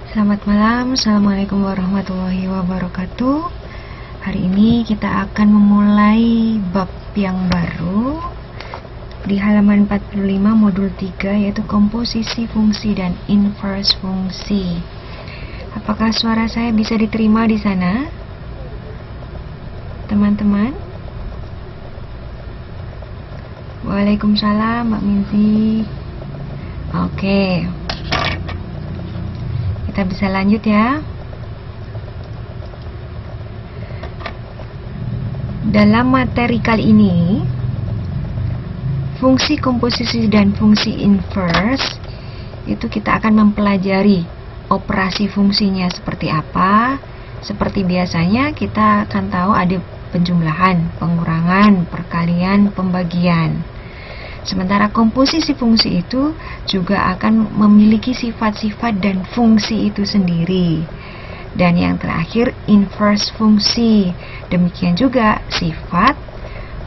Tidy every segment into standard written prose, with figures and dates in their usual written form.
Selamat malam, Assalamualaikum warahmatullahi wabarakatuh. Hari ini kita akan memulai bab yang baru di halaman 45 modul 3, yaitu komposisi fungsi dan inverse fungsi. Apakah suara saya bisa diterima di sana, teman-teman? Waalaikumsalam, Mbak Minzi. Oke, kita bisa lanjut ya. Dalam materi kali ini, fungsi komposisi dan fungsi inverse itu kita akan mempelajari operasi fungsinya seperti apa. Seperti biasanya kita akan tahu ada penjumlahan, pengurangan, perkalian, pembagian. Sementara komposisi fungsi itu juga akan memiliki sifat-sifat dan fungsi itu sendiri. Dan yang terakhir, inverse fungsi. Demikian juga sifat,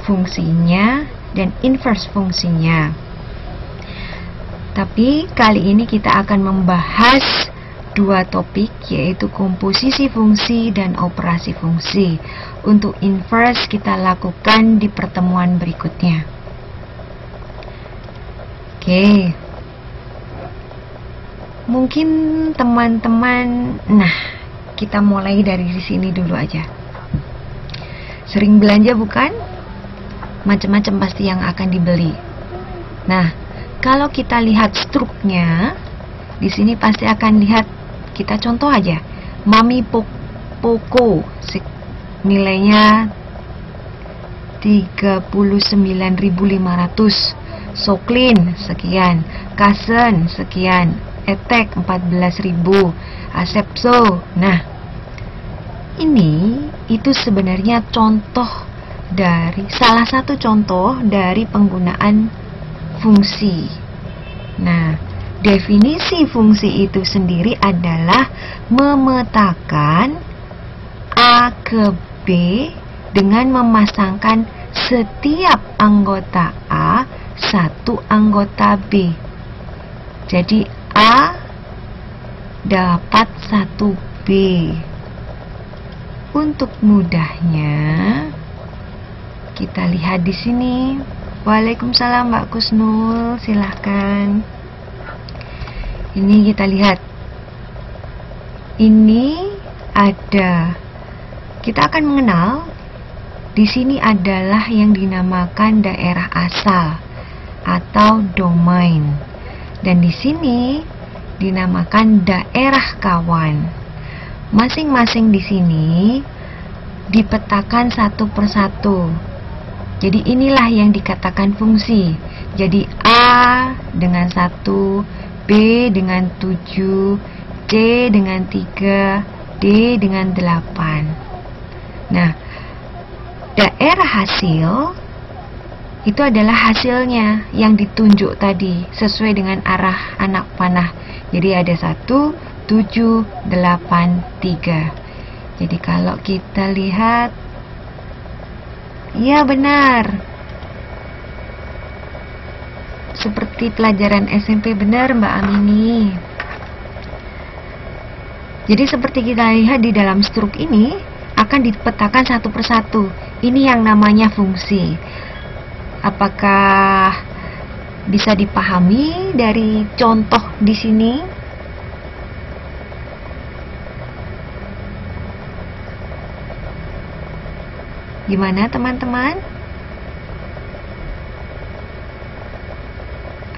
fungsinya, dan inverse fungsinya. Tapi kali ini kita akan membahas dua topik, yaitu komposisi fungsi dan operasi fungsi. Untuk inverse kita lakukan di pertemuan berikutnya. Oke, mungkin teman-teman, kita mulai dari sini dulu aja. Sering belanja bukan? Macam-macam pasti yang akan dibeli. Nah, kalau kita lihat struknya, di sini pasti akan lihat, kita contoh aja, Mami Poco, nilainya 39.500. Soklin sekian, Kasen sekian, Etek 14.000, Asepso. Nah, ini itu sebenarnya salah satu contoh dari penggunaan fungsi. Nah, definisi fungsi itu sendiri adalah memetakan A ke B dengan memasangkan setiap anggota A satu anggota B. Jadi A dapat 1B. Untuk mudahnya kita lihat di sini. Waalaikumsalam Mbak Kusnul, silahkan. Ini kita lihat. Ini ada, kita akan mengenal di sini adalah yang dinamakan daerah asal atau domain, dan di sini dinamakan daerah kawan. Masing-masing di sini dipetakan satu persatu. Jadi inilah yang dikatakan fungsi. Jadi A dengan 1, B dengan 7, C dengan 3, D dengan 8. Nah, daerah hasil itu adalah hasilnya yang ditunjuk tadi sesuai dengan arah anak panah. Jadi ada 1, 7, 8, 3. Jadi kalau kita lihat, ya benar, seperti pelajaran SMP, benar Mbak Amini. Jadi seperti kita lihat di dalam struk ini akan dipetakan satu persatu. Ini yang namanya fungsi. Apakah bisa dipahami dari contoh di sini? Gimana teman-teman?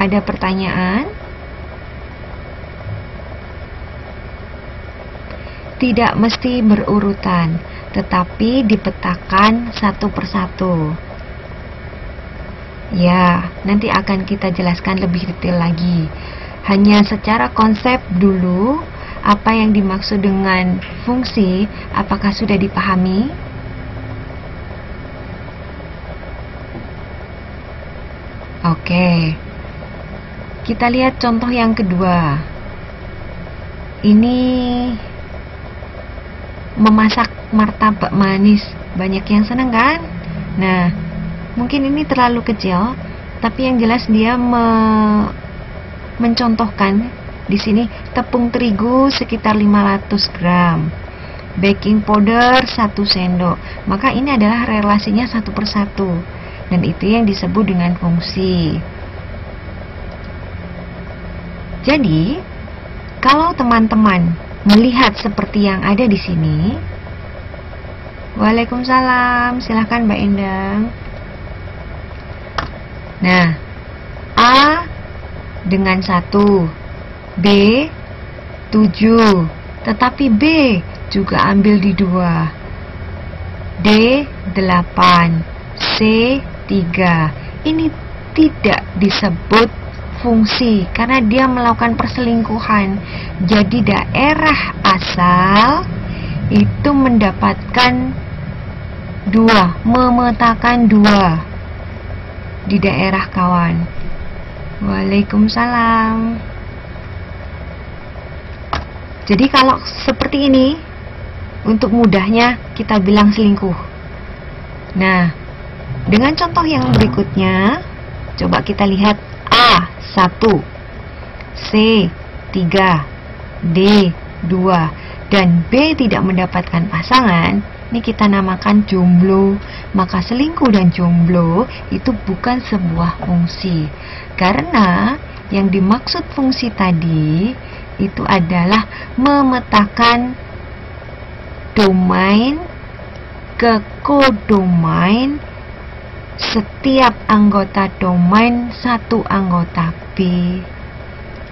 Ada pertanyaan? Tidak mesti berurutan, tetapi dipetakan satu persatu. Ya, nanti akan kita jelaskan lebih detail lagi. Hanya secara konsep dulu, apa yang dimaksud dengan fungsi, apakah sudah dipahami? Oke, kita lihat contoh yang kedua. Ini memasak martabak manis. Banyak yang senang kan? Nah, mungkin ini terlalu kecil, tapi yang jelas dia mencontohkan Di sini tepung terigu sekitar 500 gram. Baking powder 1 sendok. Maka ini adalah relasinya 1 per 1. Dan itu yang disebut dengan fungsi. Jadi, kalau teman-teman melihat seperti yang ada di sini, Waalaikumsalam, silahkan Mbak Endang. Nah, A dengan 1, B 7, tetapi B juga ambil di 2, D 8, C 3. Ini tidak disebut fungsi karena dia melakukan perselingkuhan. Jadi daerah asal itu mendapatkan 2, memetakan 2 di daerah kawan. Waalaikumsalam. Jadi kalau seperti ini, untuk mudahnya kita bilang selingkuh. Nah, dengan contoh yang berikutnya, coba kita lihat A 1, C 3, D 2, dan B tidak mendapatkan pasangan. Ini kita namakan jomblo. Maka selingkuh dan jomblo itu bukan sebuah fungsi. Karena yang dimaksud fungsi tadi itu adalah memetakan domain ke kodomain setiap anggota domain satu anggota B.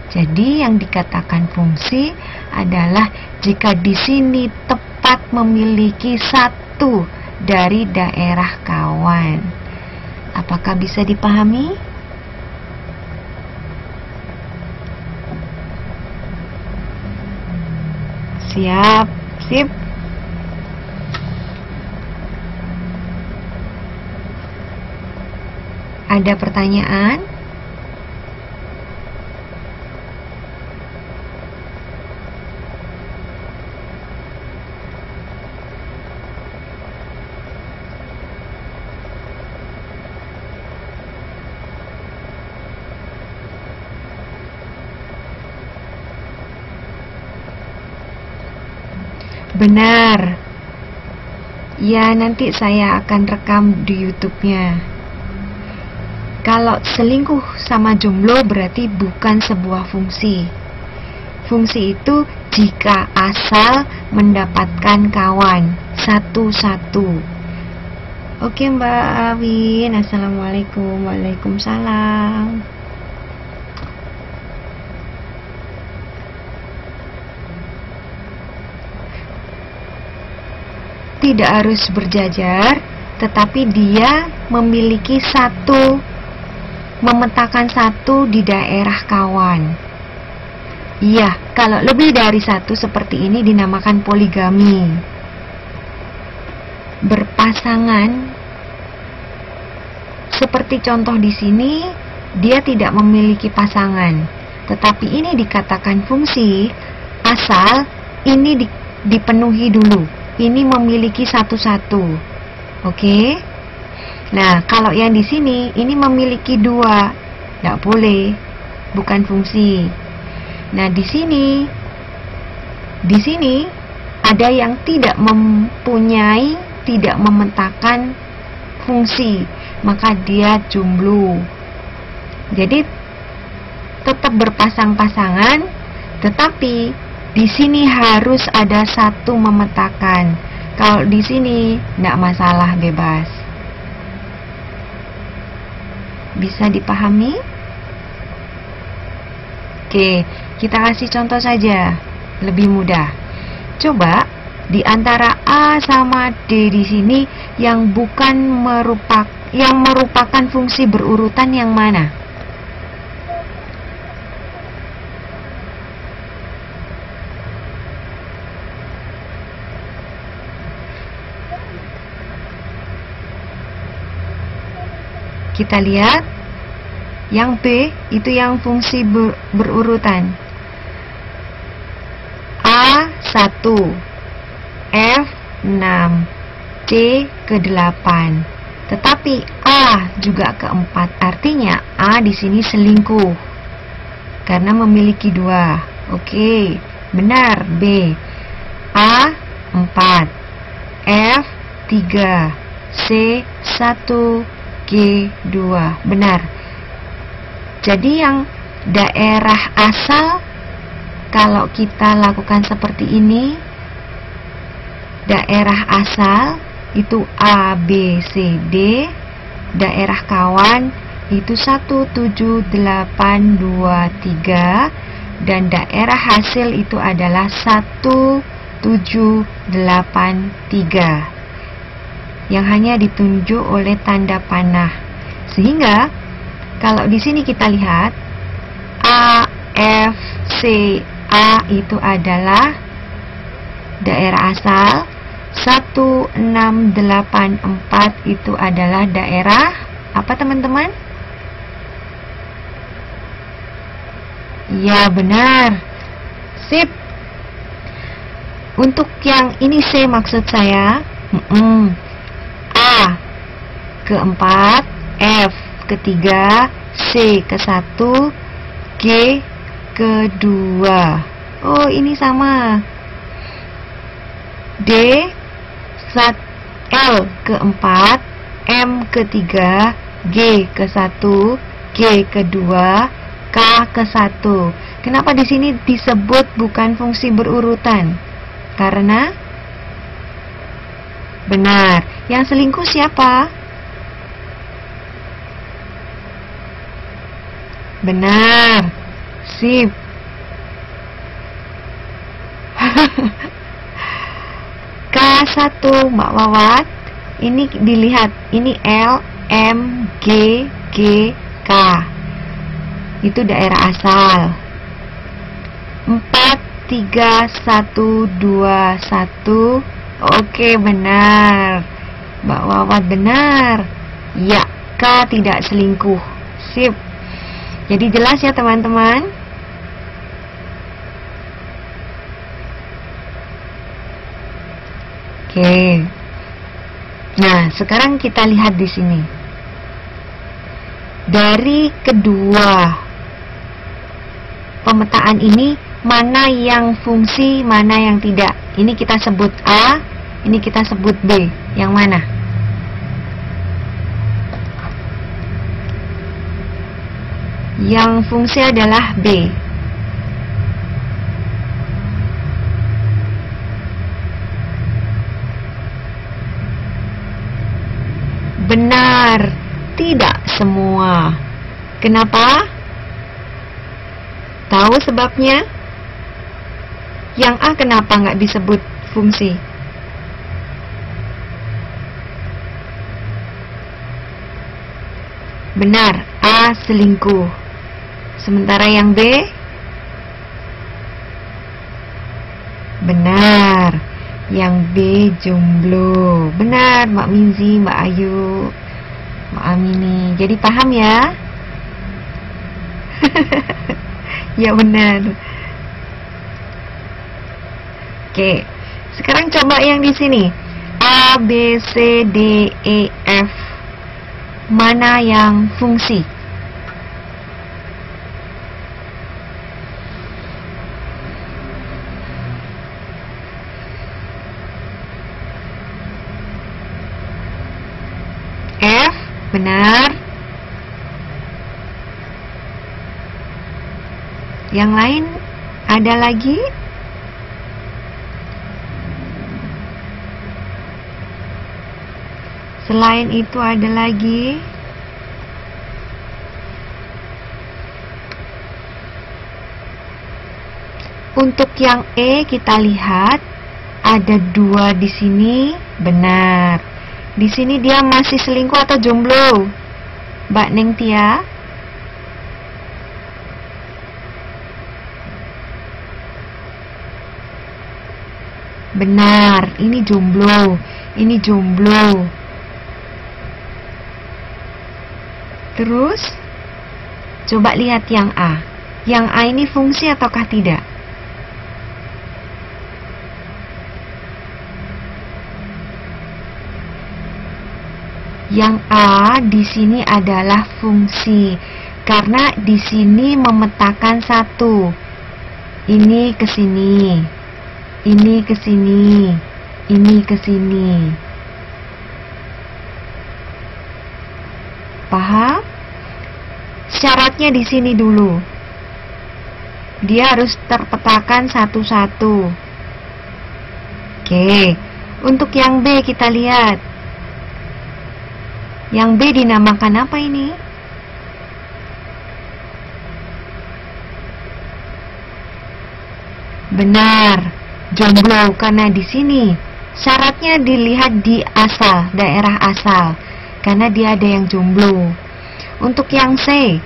Jadi yang dikatakan fungsi adalah jika di sini tepat memiliki satu dari daerah kawan. Apakah bisa dipahami? Siap, sip. Ada pertanyaan? Benar. Ya, nanti saya akan rekam di YouTube-nya. Kalau selingkuh sama jomblo berarti bukan sebuah fungsi. Fungsi itu jika asal mendapatkan kawan satu-satu. Oke Mbak Awin, Assalamualaikum. Waalaikumsalam. Tidak harus berjajar, tetapi dia memiliki satu, memetakan satu di daerah kawan. Iya, kalau lebih dari satu seperti ini dinamakan poligami. Berpasangan, seperti contoh di sini, dia tidak memiliki pasangan. Tetapi ini dikatakan fungsi, asal ini dipenuhi dulu. Ini memiliki satu-satu. Oke? Nah, kalau yang di sini, ini memiliki 2. Tidak boleh. Bukan fungsi. Nah, di sini ada yang tidak mempunyai, tidak memetakan fungsi. Maka dia jomblo. Jadi, tetap berpasang-pasangan, tetapi di sini harus ada satu memetakan. Kalau di sini tidak masalah, bebas. Bisa dipahami? Oke, kita kasih contoh saja, lebih mudah. Coba di antara A sama D di sini yang merupakan fungsi berurutan yang mana? Kita lihat yang B itu yang fungsi berurutan. A 1, F 6, C ke 8. Tetapi A juga ke 4. Artinya A di sini selingkuh. karena memiliki 2. Oke, benar B. A 4, F 3, C 1, G 2. Benar. Jadi yang daerah asal, kalau kita lakukan seperti ini, daerah asal itu A, B, C, D. Daerah kawan itu 1, 7, 8, 2, 3. Dan daerah hasil itu adalah 1, 7, 8, 3. Yang hanya ditunjuk oleh tanda panah. Sehingga kalau di sini kita lihat A, F, C, A itu adalah daerah asal. 1, 6, 8, 4 itu adalah daerah apa teman-teman? Ya, benar. Sip. Untuk yang ini C maksud saya. A ke 4, F ke 3, C ke 1, G ke 2. Oh, ini sama. D L ke 4, M ke 3, G ke 1, G ke 2, K ke 1. Kenapa di sini disebut bukan fungsi berurutan? Karena benar, yang selingkuh siapa? Benar. Sip. K1 Mbak Wawat, ini dilihat, ini L, M, G, G, K. Itu daerah asal. 4, 3, 1, 2, 1. Oke, benar. Mbak Wawat benar. Ya, K tidak selingkuh. Sip. Jadi jelas ya teman-teman? Oke. Nah, sekarang kita lihat di sini. Dari kedua pemetaan ini, mana yang fungsi, mana yang tidak. Ini kita sebut A, ini kita sebut B. Yang mana? Yang fungsi adalah B. Benar, tidak semua. Kenapa? Tahu sebabnya? Yang A kenapa nggak disebut fungsi? Benar, A selingkuh. Sementara yang B? Benar, yang B jomblo. Benar, Mbak Minzi, Mbak Ayu, Mbak Amini. Jadi paham ya? Ya benar. Oke, sekarang coba yang di sini. A, B, C, D, E, F. Mana yang fungsi? F, benar. Yang lain ada lagi? Selain itu ada lagi? Untuk yang E kita lihat ada 2 di sini, benar. Di sini dia masih selingkuh atau jomblo? Mbak Neng Tia? Benar, ini jomblo. Ini jomblo. Terus, coba lihat yang A. Yang A ini fungsi ataukah tidak? Yang A di sini adalah fungsi. Karena di sini memetakan satu. Ini ke sini. Ini ke sini. Ini ke sini. Paham? Syaratnya di sini dulu. Dia harus terpetakan satu-satu. Oke, untuk yang B kita lihat. Yang B dinamakan apa ini? Benar, jomblo, karena di sini syaratnya dilihat di asal, daerah asal, karena dia ada yang jomblo. Untuk yang C,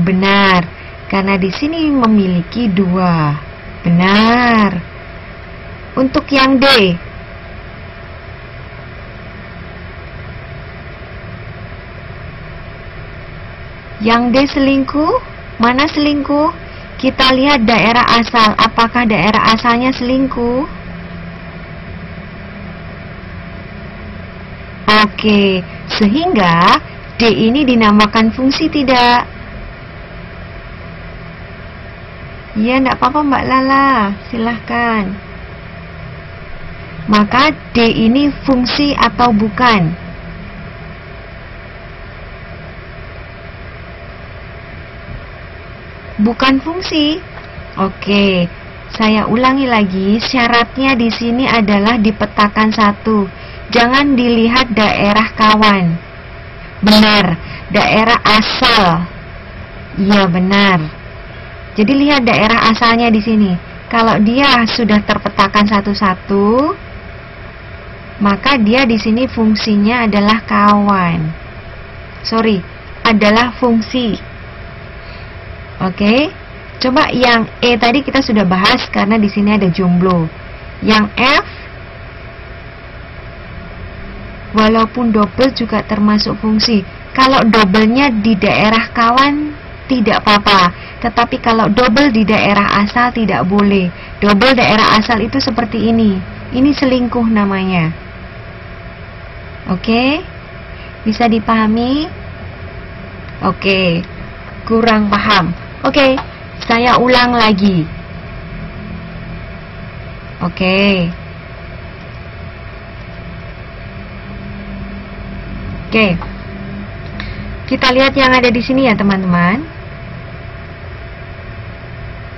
benar, karena di sini memiliki dua. Benar. Untuk yang D, yang D selingkuh. Mana selingkuh? Kita lihat daerah asal. Apakah daerah asalnya selingkuh? Oke, sehingga D ini dinamakan fungsi tidak? Iya, enggak apa-apa Mbak Lala, silahkan. Maka D ini fungsi atau bukan? Bukan fungsi. Oke, saya ulangi lagi. Syaratnya di sini adalah dipetakan satu. Jangan dilihat daerah kawan. Benar, daerah asal. Iya, benar. Jadi lihat daerah asalnya di sini. Kalau dia sudah terpetakan satu-satu, maka dia di sini fungsinya adalah kawan. Sorry, adalah fungsi. Oke, coba yang E tadi kita sudah bahas karena di sini ada jomblo. Yang F, walaupun double juga termasuk fungsi. Kalau doublenya di daerah kawan tidak apa-apa, tetapi kalau double di daerah asal tidak boleh. Double daerah asal itu seperti ini. Ini selingkuh namanya. Oke, bisa dipahami? Oke, kurang paham. Oke, saya ulang lagi. Oke. Kita lihat yang ada di sini ya teman-teman.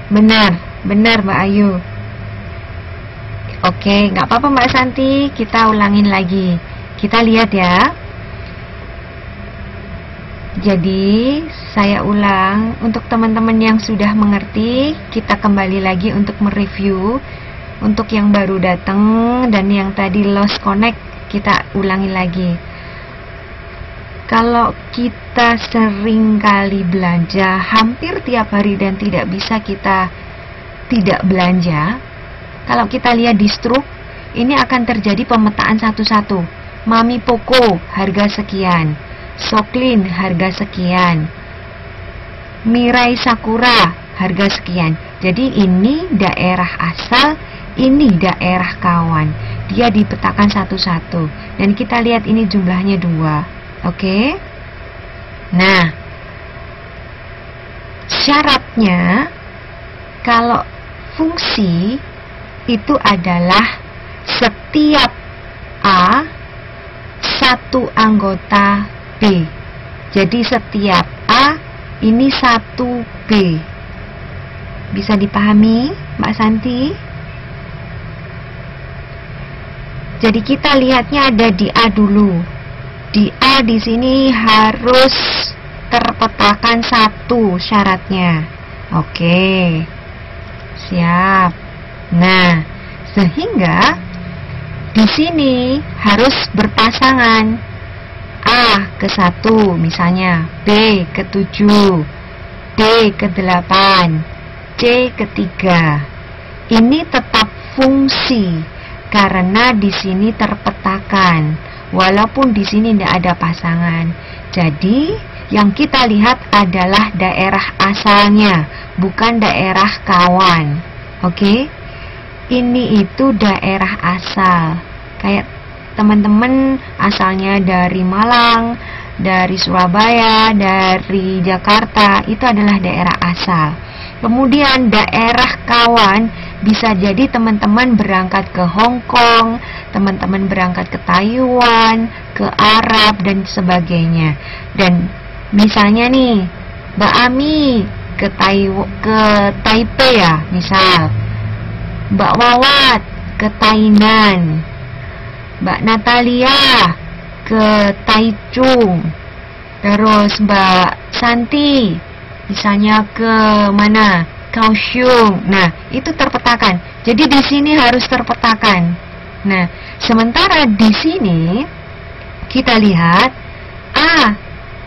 Benar Mbak Ayu. Oke, nggak apa-apa Mbak Santi, kita ulangin lagi. Kita lihat ya. Jadi, saya ulang untuk teman-teman yang sudah mengerti, kita kembali lagi untuk mereview. Untuk yang baru datang dan yang tadi lost connect, kita ulangi lagi. Kalau kita sering kali belanja hampir tiap hari dan tidak bisa kita tidak belanja, kalau kita lihat di struk, ini akan terjadi pemetaan satu-satu. Mami Poko harga sekian, Soklin harga sekian, Mirai Sakura harga sekian. Jadi ini daerah asal, ini daerah kawan. Dia dipetakan satu-satu. Dan kita lihat ini jumlahnya 2. Oke. Nah, syaratnya kalau fungsi itu adalah setiap A satu anggota B. Jadi setiap A ini 1B. Bisa dipahami, Mbak Santi? Jadi kita lihatnya ada di A dulu. Di A di sini harus terpetakan 1 syaratnya. Oke. Siap. Nah, sehingga di sini harus berpasangan. A ke 1 misalnya, B ke 7, D ke 8, C ke 3. Ini tetap fungsi karena di sini terpetakan, walaupun di sini tidak ada pasangan. Jadi yang kita lihat adalah daerah asalnya, bukan daerah kawan. Oke? Ini itu daerah asal. Kayak teman-teman asalnya dari Malang, dari Surabaya, dari Jakarta, itu adalah daerah asal. Kemudian daerah kawan bisa jadi teman-teman berangkat ke Hong Kong, teman-teman berangkat ke Taiwan, ke Arab dan sebagainya. Dan misalnya nih, Mbak Ami ke Taipei ya, misal. Mbak Wawat ke Tainan, Mbak Natalia ke Taichung, terus Mbak Santi misalnya ke mana? Kaohsiung. Nah, itu terpetakan. Jadi di sini harus terpetakan. Nah, sementara di sini kita lihat A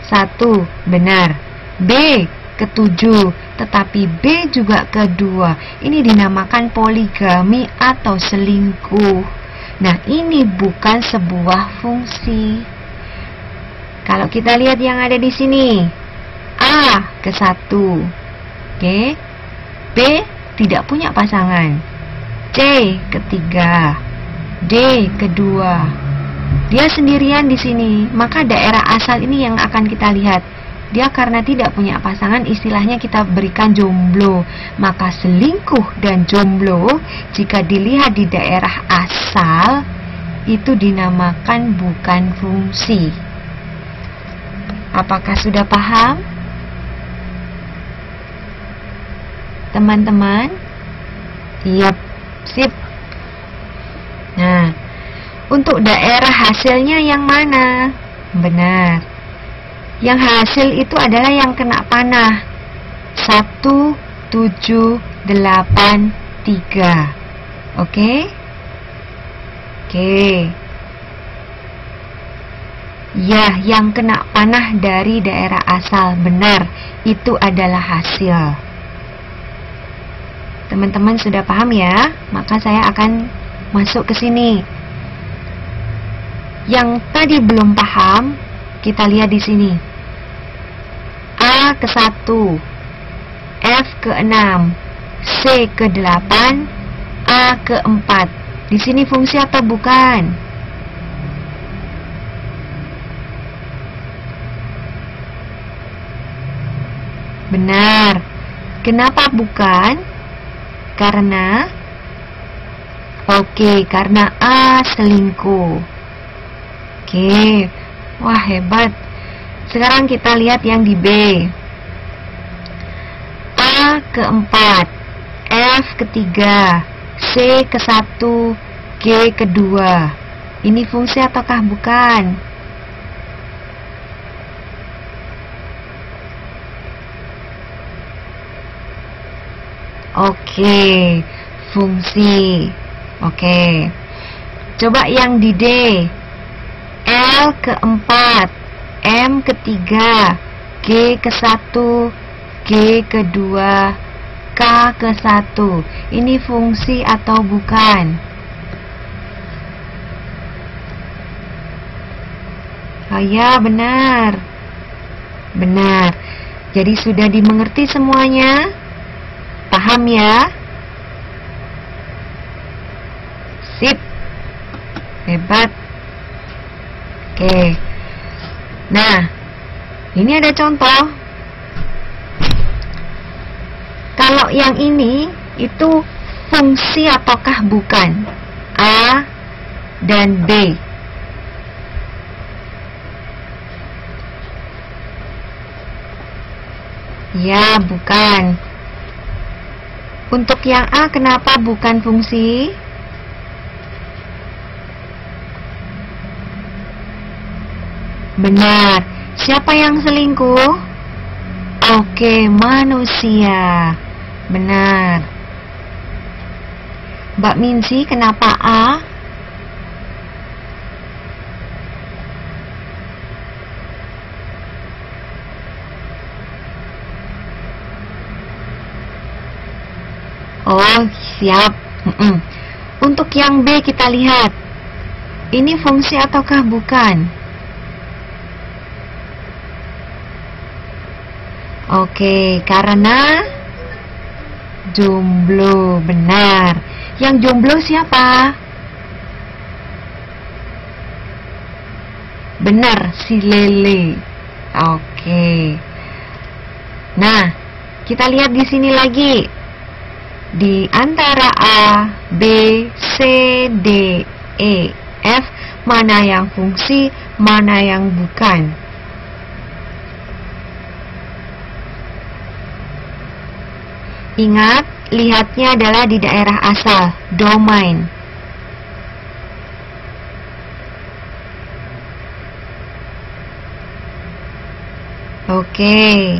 1 benar, B ke-7, tetapi B juga ke-2. Ini dinamakan poligami atau selingkuh. Nah, ini bukan sebuah fungsi. Kalau kita lihat yang ada di sini, A ke-1, oke, B tidak punya pasangan, C ke-3, D ke-2. Dia sendirian di sini, maka daerah asal ini yang akan kita lihat. Dia karena tidak punya pasangan, istilahnya kita berikan jomblo. Maka selingkuh dan jomblo jika dilihat di daerah asal itu dinamakan bukan fungsi. Apakah sudah paham, teman-teman? Yap, sip. Nah, untuk daerah hasilnya yang mana? Benar, yang hasil itu adalah yang kena panah 1, 7, 8, 3. Oke? Oke. Ya, yang kena panah dari daerah asal. Benar, itu adalah hasil. Teman-teman sudah paham ya? Maka saya akan masuk ke sini. Yang tadi belum paham, kita lihat di sini. A ke-1, F ke-6, C ke-8, A ke-4. Di sini fungsi atau bukan? Benar. Kenapa bukan? Karena karena A selingkuh. Oke. Wah, hebat. Sekarang kita lihat yang di B. A ke-4, F ke-3, C ke-1, G ke-2. Ini fungsi ataukah bukan? Oke, fungsi. Oke. Coba yang di D. L ke-4, M ke-3, G ke-1, G ke-2, K ke-1. Ini fungsi atau bukan? Oh ya, benar. Benar. Jadi sudah dimengerti semuanya? Paham ya? Sip. Hebat. Oke. Nah, ini ada contoh. Kalau yang ini itu fungsi ataukah bukan? A dan B. Ya, bukan. Untuk yang A, kenapa bukan fungsi? Benar. Siapa yang selingkuh? Oke, manusia. Benar. Mbak Minsi, kenapa A? Oh, siap. Untuk yang B kita lihat. Ini fungsi ataukah bukan? Oke, karena jomblo. Benar. Yang jomblo siapa? Benar, si lele. Oke. Nah, kita lihat di sini lagi. Di antara A, B, C, D, E, F, mana yang fungsi, mana yang bukan? Ingat, lihatnya adalah di daerah asal, domain. Oke.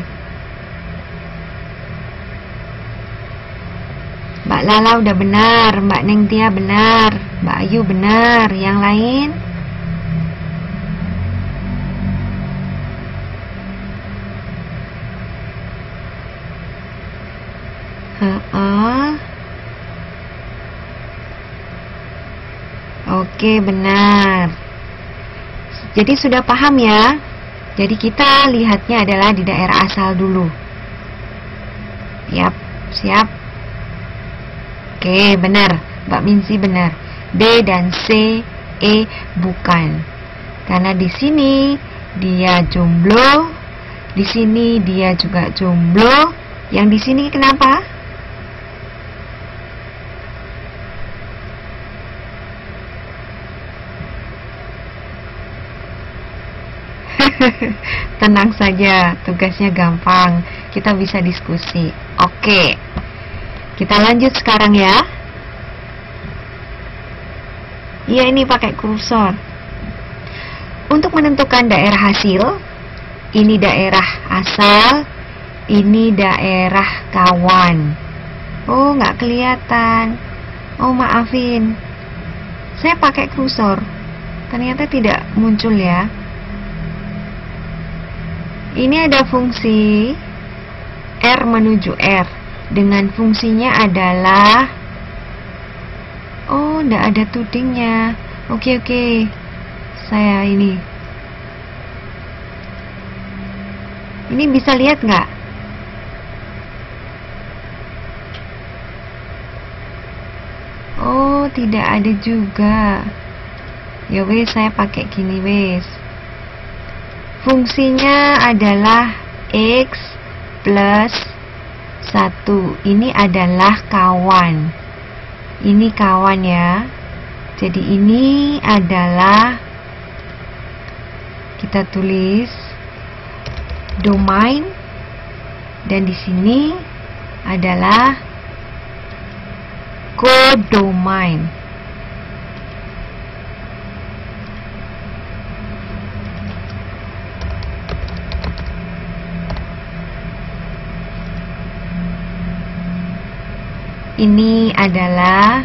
Mbak Lala udah benar, Mbak Nengtia benar, Mbak Ayu benar, yang lain? Oke, benar. Jadi sudah paham ya? Jadi kita lihatnya adalah di daerah asal dulu. Yap, siap. Oke, benar. Mbak Minsi benar. B dan C, E bukan. Karena di sini dia jomblo, di sini dia juga jomblo. Yang di sini kenapa? Tenang saja, tugasnya gampang. Kita bisa diskusi. Oke. Kita lanjut sekarang ya. Iya, ini pakai kursor. Untuk menentukan daerah hasil, ini daerah asal, ini daerah kawan. Oh, nggak kelihatan. Oh, maafin. Saya pakai kursor. Ternyata tidak muncul ya. Ini ada fungsi R menuju R. Dengan fungsinya adalah, oh, nggak ada tudingnya. Oke. Saya ini bisa lihat nggak? Oh, tidak ada juga. Ya wes, saya pakai gini wes. Fungsinya adalah X plus 1. Ini adalah kawan. Ini kawan ya. Jadi ini adalah, kita tulis domain, dan di sini adalah kodomain. Ini adalah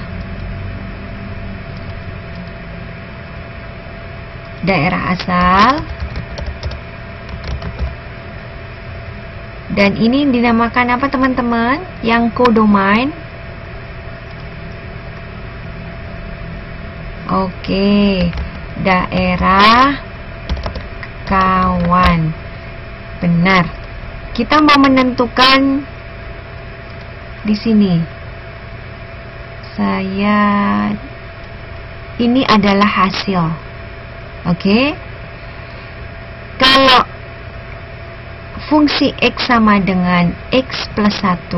daerah asal, dan ini dinamakan apa teman-teman? Yang kodomain. Oke, daerah kawan. Benar. Kita mau menentukan di sini. Ini adalah hasil. Oke. Kalau fungsi X sama dengan X plus 1,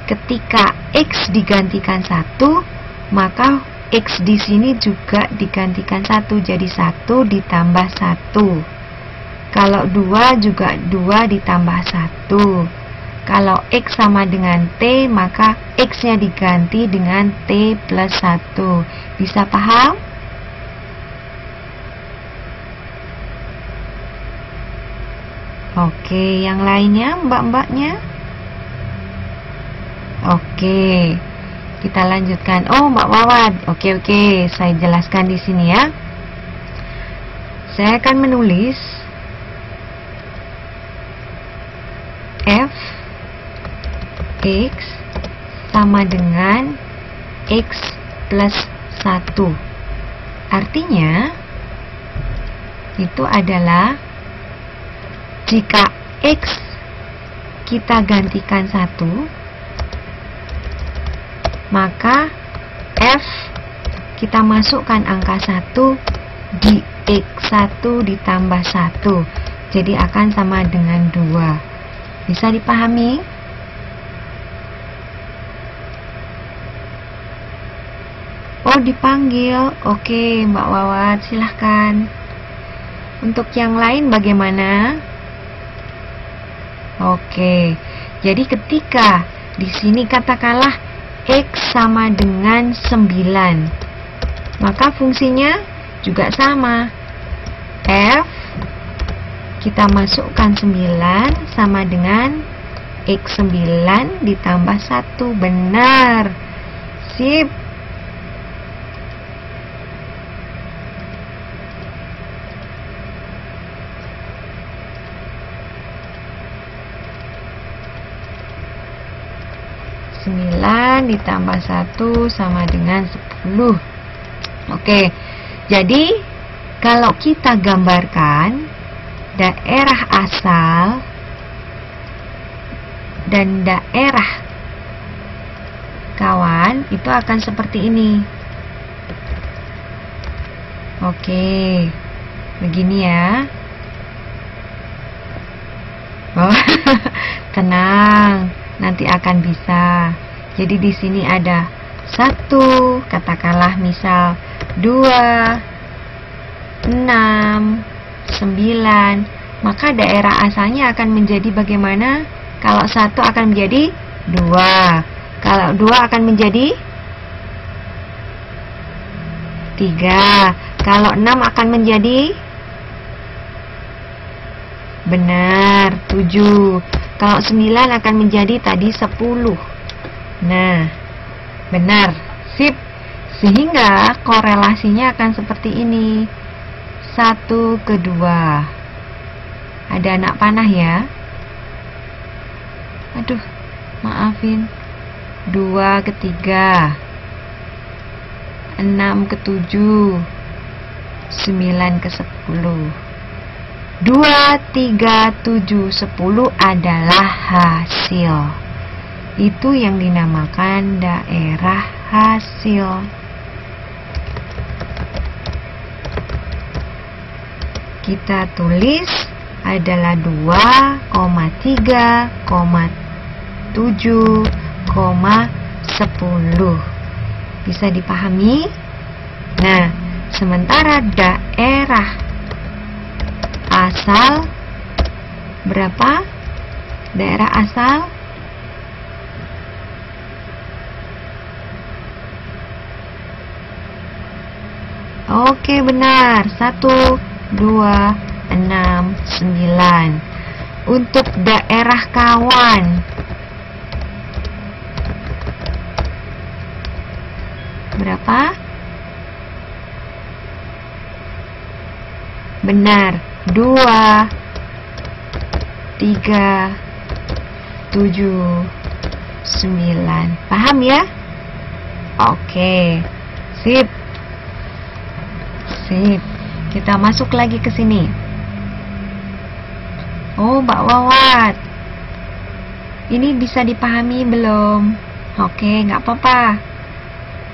ketika X digantikan 1, maka X di sini juga digantikan 1, jadi 1 ditambah 1. Kalau 2 juga 2 ditambah 1. Kalau X sama dengan T, maka X-nya diganti dengan T plus 1. Bisa paham? Oke, yang lainnya, mbak-mbaknya? Oke, kita lanjutkan. Oh, Mbak Wawad. Oke, saya jelaskan di sini ya. Saya akan menulis F X sama dengan X plus 1. Artinya itu adalah jika X kita gantikan 1, maka F kita masukkan angka 1 di X1 ditambah 1. Jadi akan sama dengan 2. Bisa dipahami? Oh, dipanggil. Oke, Mbak Wawat, silahkan. Untuk yang lain bagaimana? Oke, jadi ketika di sini katakanlah X sama dengan 9, maka fungsinya juga sama. F kita masukkan 9 sama dengan X9 ditambah 1. Benar. Sip. Ditambah 1 sama dengan 10. Oke, jadi kalau kita gambarkan daerah asal dan daerah kawan itu akan seperti ini. Oke, begini ya. Oh, tenang, nanti akan bisa. Jadi di sini ada 1, katakanlah misal 2, 6, 9. Maka daerah asalnya akan menjadi bagaimana? Kalau 1 akan menjadi 2. Kalau 2 akan menjadi 3. Kalau 6 akan menjadi, benar, 7. Kalau 9 akan menjadi tadi 10. Nah, benar, sip. Sehingga korelasinya akan seperti ini, 1 ke 2. Ada anak panah ya. Aduh, maafin. 2 ke 3, 6 ke 7, 9 ke 10. 2, 3, 7, 10 adalah hasil. Itu yang dinamakan daerah hasil. Kita tulis adalah 2,3,7,10. Bisa dipahami? Nah, sementara daerah asal berapa? Daerah asal oke, benar. 1, 2, 6, 9. Untuk daerah kawan berapa? Benar, 2, 3, 7, 9. Paham ya? Oke, sip. Sip. Kita masuk lagi ke sini. Oh, Mbak Wawat, ini bisa dipahami belum? Oke, nggak apa-apa.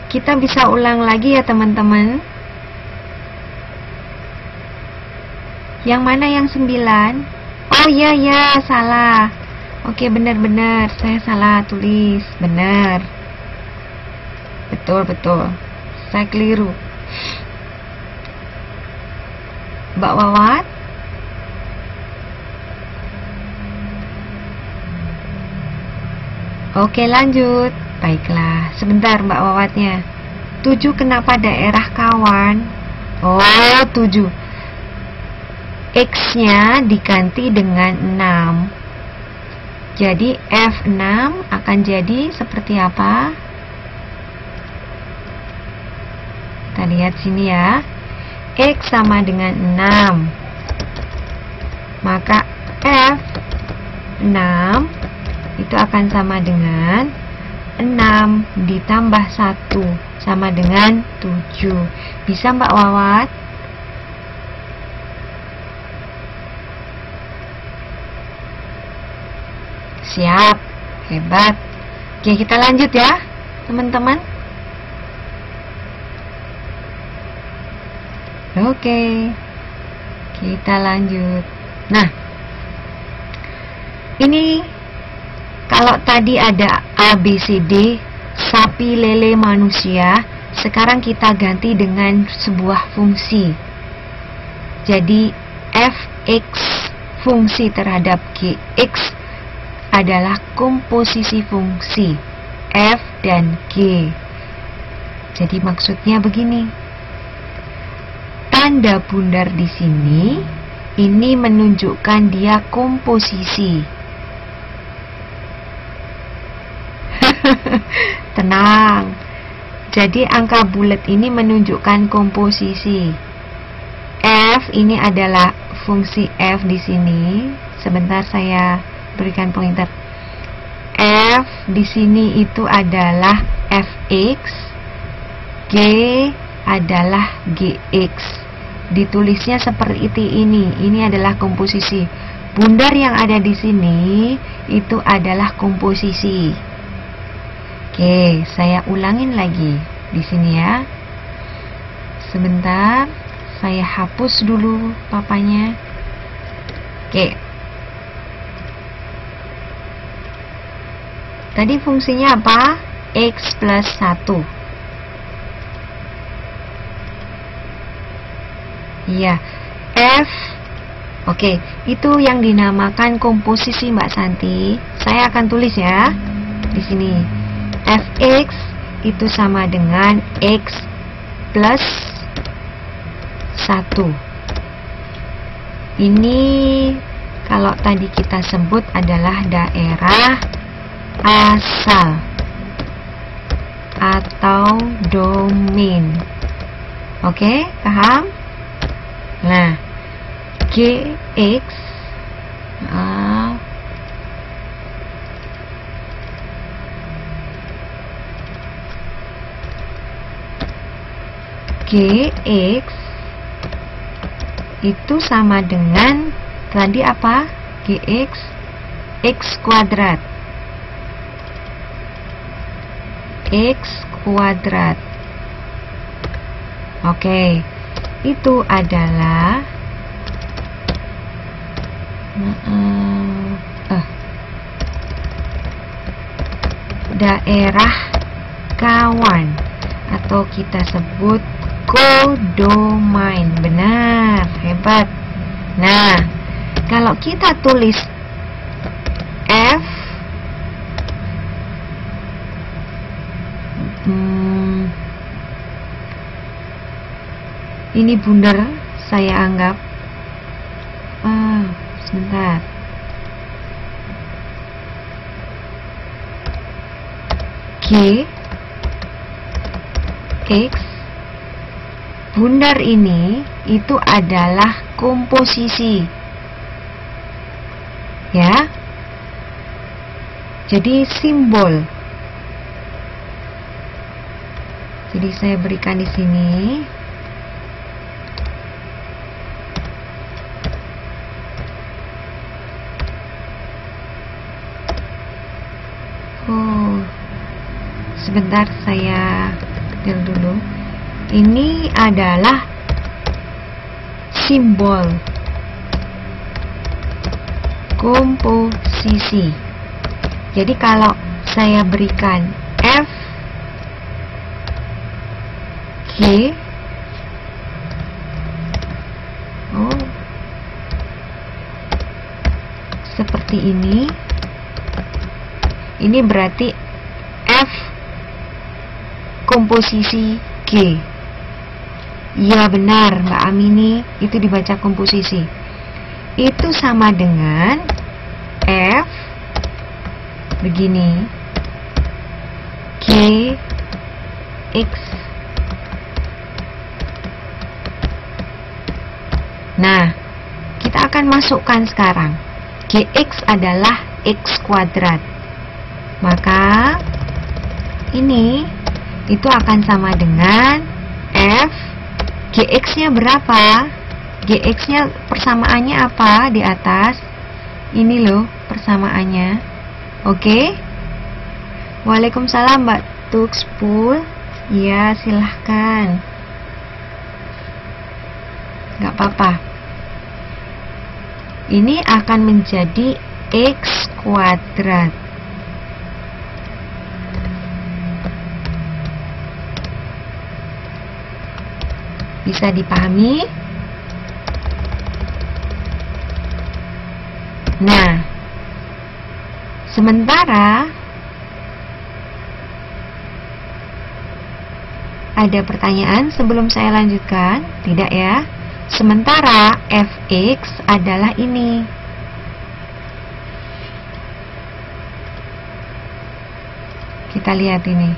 Kita bisa ulang lagi ya teman-teman. Yang mana yang 9? Oh iya ya, salah. Oke, benar-benar saya salah tulis. Benar. Betul. Saya keliru. Mbak Wawat? Oke, lanjut. Baiklah, sebentar Mbak Wawatnya. 7 kenapa daerah kawan? Oh, 7. X-nya diganti dengan 6. Jadi F6 akan jadi seperti apa? Kita lihat sini ya. X sama dengan 6. Maka F6 itu akan sama dengan 6 ditambah 1 sama dengan 7. Bisa Mbak Wawat? Siap, hebat. Oke, kita lanjut ya teman-teman. Oke, kita lanjut. Nah, ini kalau tadi ada A, B, C, D, sapi, lele, manusia, sekarang kita ganti dengan sebuah fungsi. Jadi fx fungsi terhadap gx adalah komposisi fungsi f dan g. Jadi maksudnya begini. Tanda bundar di sini ini menunjukkan dia komposisi. Tenang. Jadi angka bulat ini menunjukkan komposisi. F ini adalah fungsi f di sini. Sebentar saya berikan pointer. F di sini itu adalah fx, g adalah gx. Ditulisnya seperti ini. Ini adalah komposisi. Bundar yang ada di sini itu adalah komposisi. Oke, saya ulangin lagi di sini ya. Sebentar, saya hapus dulu papanya. Oke. Tadi fungsinya apa? X plus 1. Iya, F. Oke, itu yang dinamakan komposisi Mbak Santi. Saya akan tulis ya di sini. Fx itu sama dengan X plus 1. Ini kalau tadi kita sebut adalah daerah asal atau domain. Oke, paham? Nah, gx gx itu sama dengan tadi apa? Gx x kuadrat. X kuadrat. Oke, itu adalah daerah kawan atau kita sebut kodomain. Benar, hebat. Nah, kalau kita tulis F ini bundar saya anggap sebentar. G X bundar ini itu adalah komposisi ya. Jadi simbol. Jadi saya berikan di sini. Sebentar saya kecil dulu. Ini adalah simbol komposisi. Jadi kalau saya berikan F G seperti ini berarti F komposisi G. Iya benar Mbak Amini, itu dibaca komposisi. Itu sama dengan F begini G X. Nah, kita akan masukkan sekarang. Gx adalah X kuadrat. Maka ini itu akan sama dengan F. Gx-nya berapa? Gx-nya persamaannya apa di atas? Ini loh persamaannya. Oke? Waalaikumsalam Mbak Tuxpul. Ya, silahkan. nggak apa-apa. Ini akan menjadi X kuadrat. Bisa dipahami? Nah, sementara ada pertanyaan sebelum saya lanjutkan? Tidak ya? Sementara fx adalah ini. Kita lihat ini.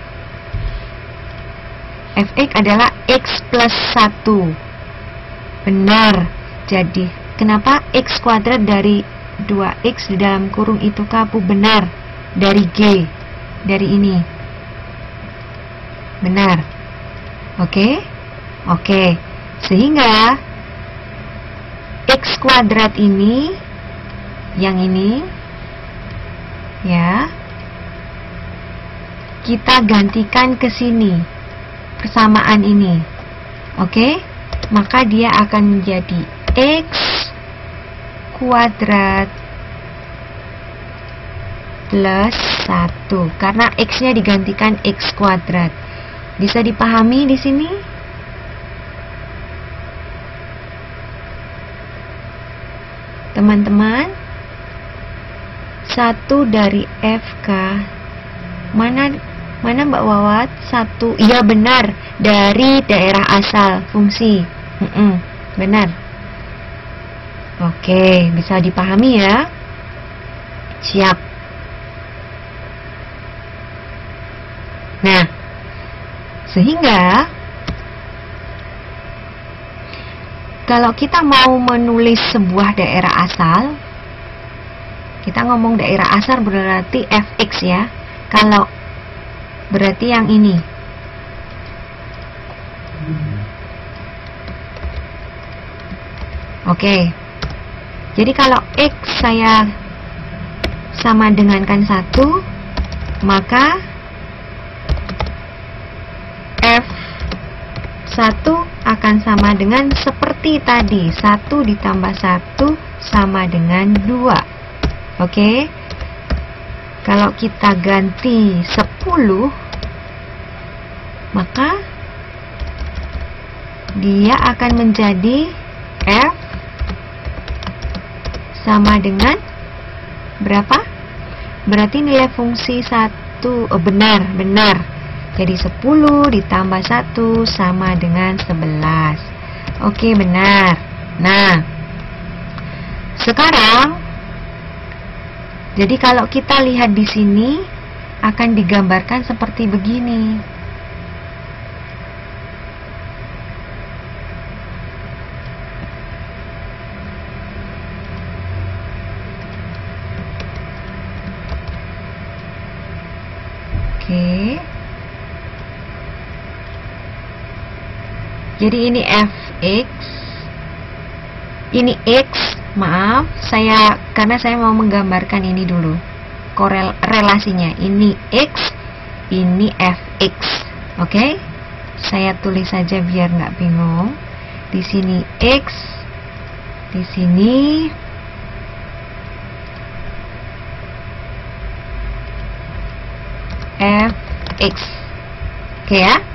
Fx adalah x plus 1. Benar. Jadi, kenapa x kuadrat dari 2x di dalam kurung itu kapu? Benar. Dari G. Dari ini. Benar. Oke? Oke. Sehingga x kuadrat ini, yang ini, ya, kita gantikan ke sini, persamaan ini. Oke? Maka dia akan menjadi x kuadrat plus 1. Karena x-nya digantikan x kuadrat. Bisa dipahami di sini? Teman-teman, 1 dari FK, mana Mbak Wawat? 1, iya benar, dari daerah asal fungsi. Benar. Oke, bisa dipahami ya? Siap. Nah, sehingga kalau kita mau menulis sebuah daerah asal, kita ngomong daerah asal berarti fx ya. Kalau berarti yang ini. Oke. Jadi kalau x saya sama dengankan 1, maka F1 akan sama dengan seperti tadi, 1 ditambah 1 sama dengan 2. Oke? Kalau kita ganti 10, maka dia akan menjadi F sama dengan berapa? Berarti nilai fungsi 1, benar. Jadi 10 ditambah 1 sama dengan 11. Oke, benar. Nah, sekarang, jadi kalau kita lihat di sini, akan digambarkan seperti begini. Oke. Jadi ini fx, ini x, maaf, karena saya mau menggambarkan ini dulu, relasinya. Ini x, ini fx, oke? Saya tulis saja biar nggak bingung. Di sini x, di sini fx, oke ya?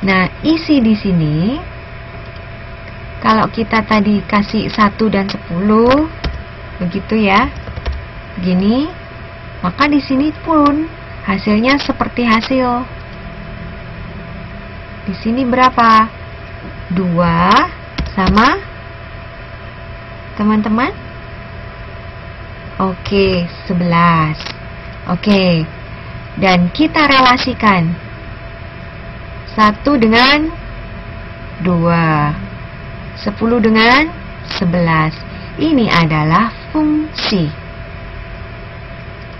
Nah, isi di sini, kalau kita tadi kasih 1 dan 10, begitu ya, gini, maka di sini pun hasilnya seperti hasil. Di sini berapa? 2 sama, teman-teman? Oke, 11. Oke, dan kita relasikan 1 dengan 2, 10 dengan 11. Ini adalah fungsi.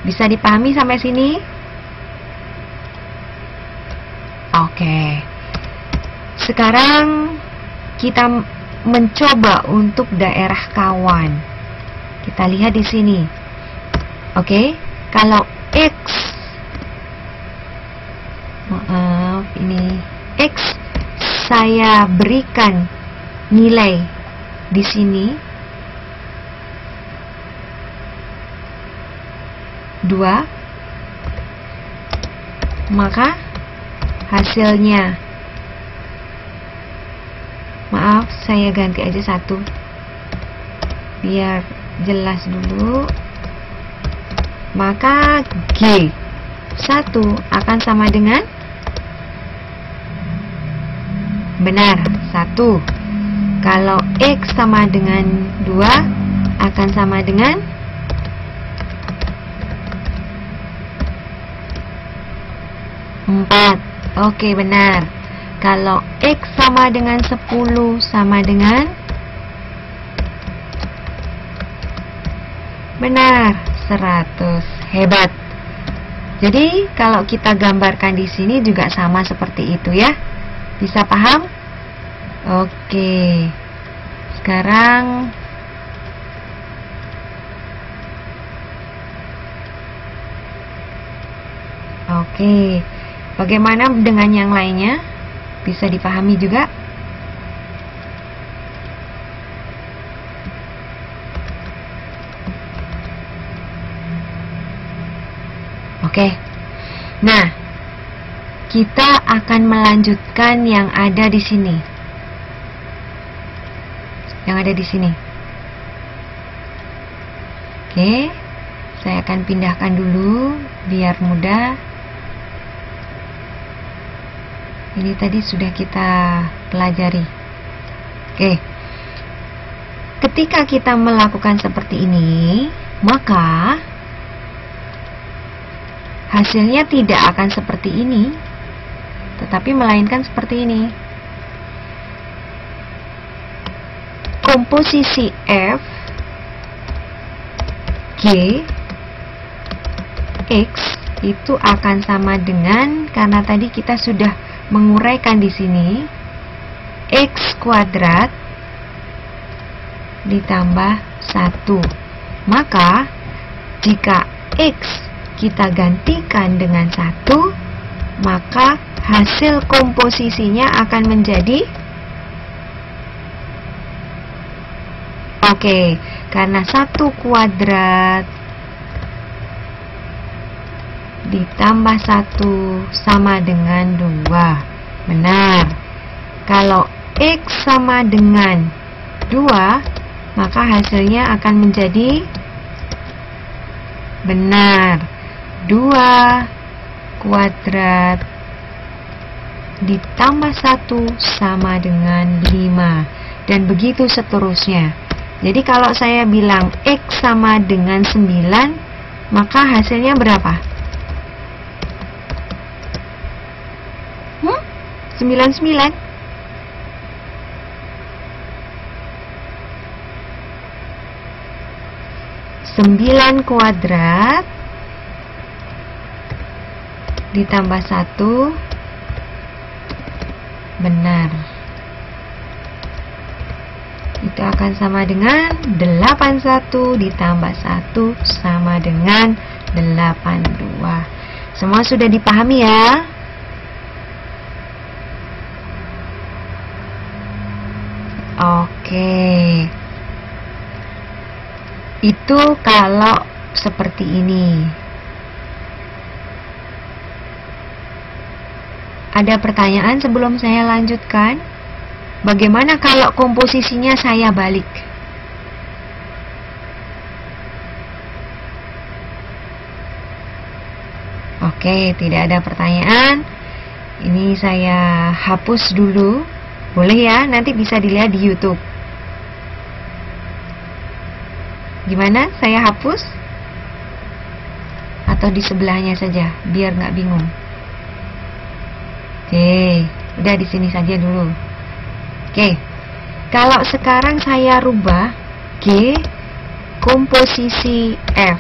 Bisa dipahami sampai sini? Oke. Sekarang kita mencoba untuk daerah kawan. Kita lihat di sini. Oke, kalau X, maaf, ini X saya berikan nilai di sini 2, maka hasilnya, maaf saya ganti aja 1 biar jelas dulu, maka G1 akan sama dengan, benar, 1. Kalau X sama dengan 2 akan sama dengan 4. Oke, benar. Kalau X sama dengan 10 sama dengan, benar, 100. Hebat. Jadi kalau kita gambarkan di sini juga sama seperti itu ya. Bisa paham? Oke. Sekarang oke. Bagaimana dengan yang lainnya? Bisa dipahami juga? Oke. Nah, kita akan melanjutkan yang ada di sini. Yang ada di sini. Oke. Saya akan pindahkan dulu biar mudah. Ini tadi sudah kita pelajari. Oke. Ketika kita melakukan seperti ini, maka hasilnya tidak akan seperti ini, tetapi melainkan seperti ini. Komposisi F, G, X itu akan sama dengan, karena tadi kita sudah menguraikan di sini, X kuadrat ditambah 1. Maka jika X kita gantikan dengan 1, maka hasil komposisinya akan menjadi, oke, karena 1 kuadrat ditambah 1 sama dengan 2. Benar. Kalau X sama dengan 2, maka hasilnya akan menjadi, benar, 2 kuadrat ditambah 1 sama dengan 5. Dan begitu seterusnya. Jadi kalau saya bilang X sama dengan 9, maka hasilnya berapa? 99. Sembilan kuadrat ditambah 1, benar, itu akan sama dengan 81 ditambah 1 sama dengan 82. Semua sudah dipahami ya? Oke. Itu kalau seperti ini. Ada pertanyaan sebelum saya lanjutkan? Bagaimana kalau komposisinya saya balik? Oke, tidak ada pertanyaan. Ini saya hapus dulu. Boleh ya, nanti bisa dilihat di YouTube. Gimana? Saya hapus? Atau di sebelahnya saja, biar nggak bingung. Oke, udah di sini saja dulu. Oke, kalau sekarang saya rubah G komposisi F.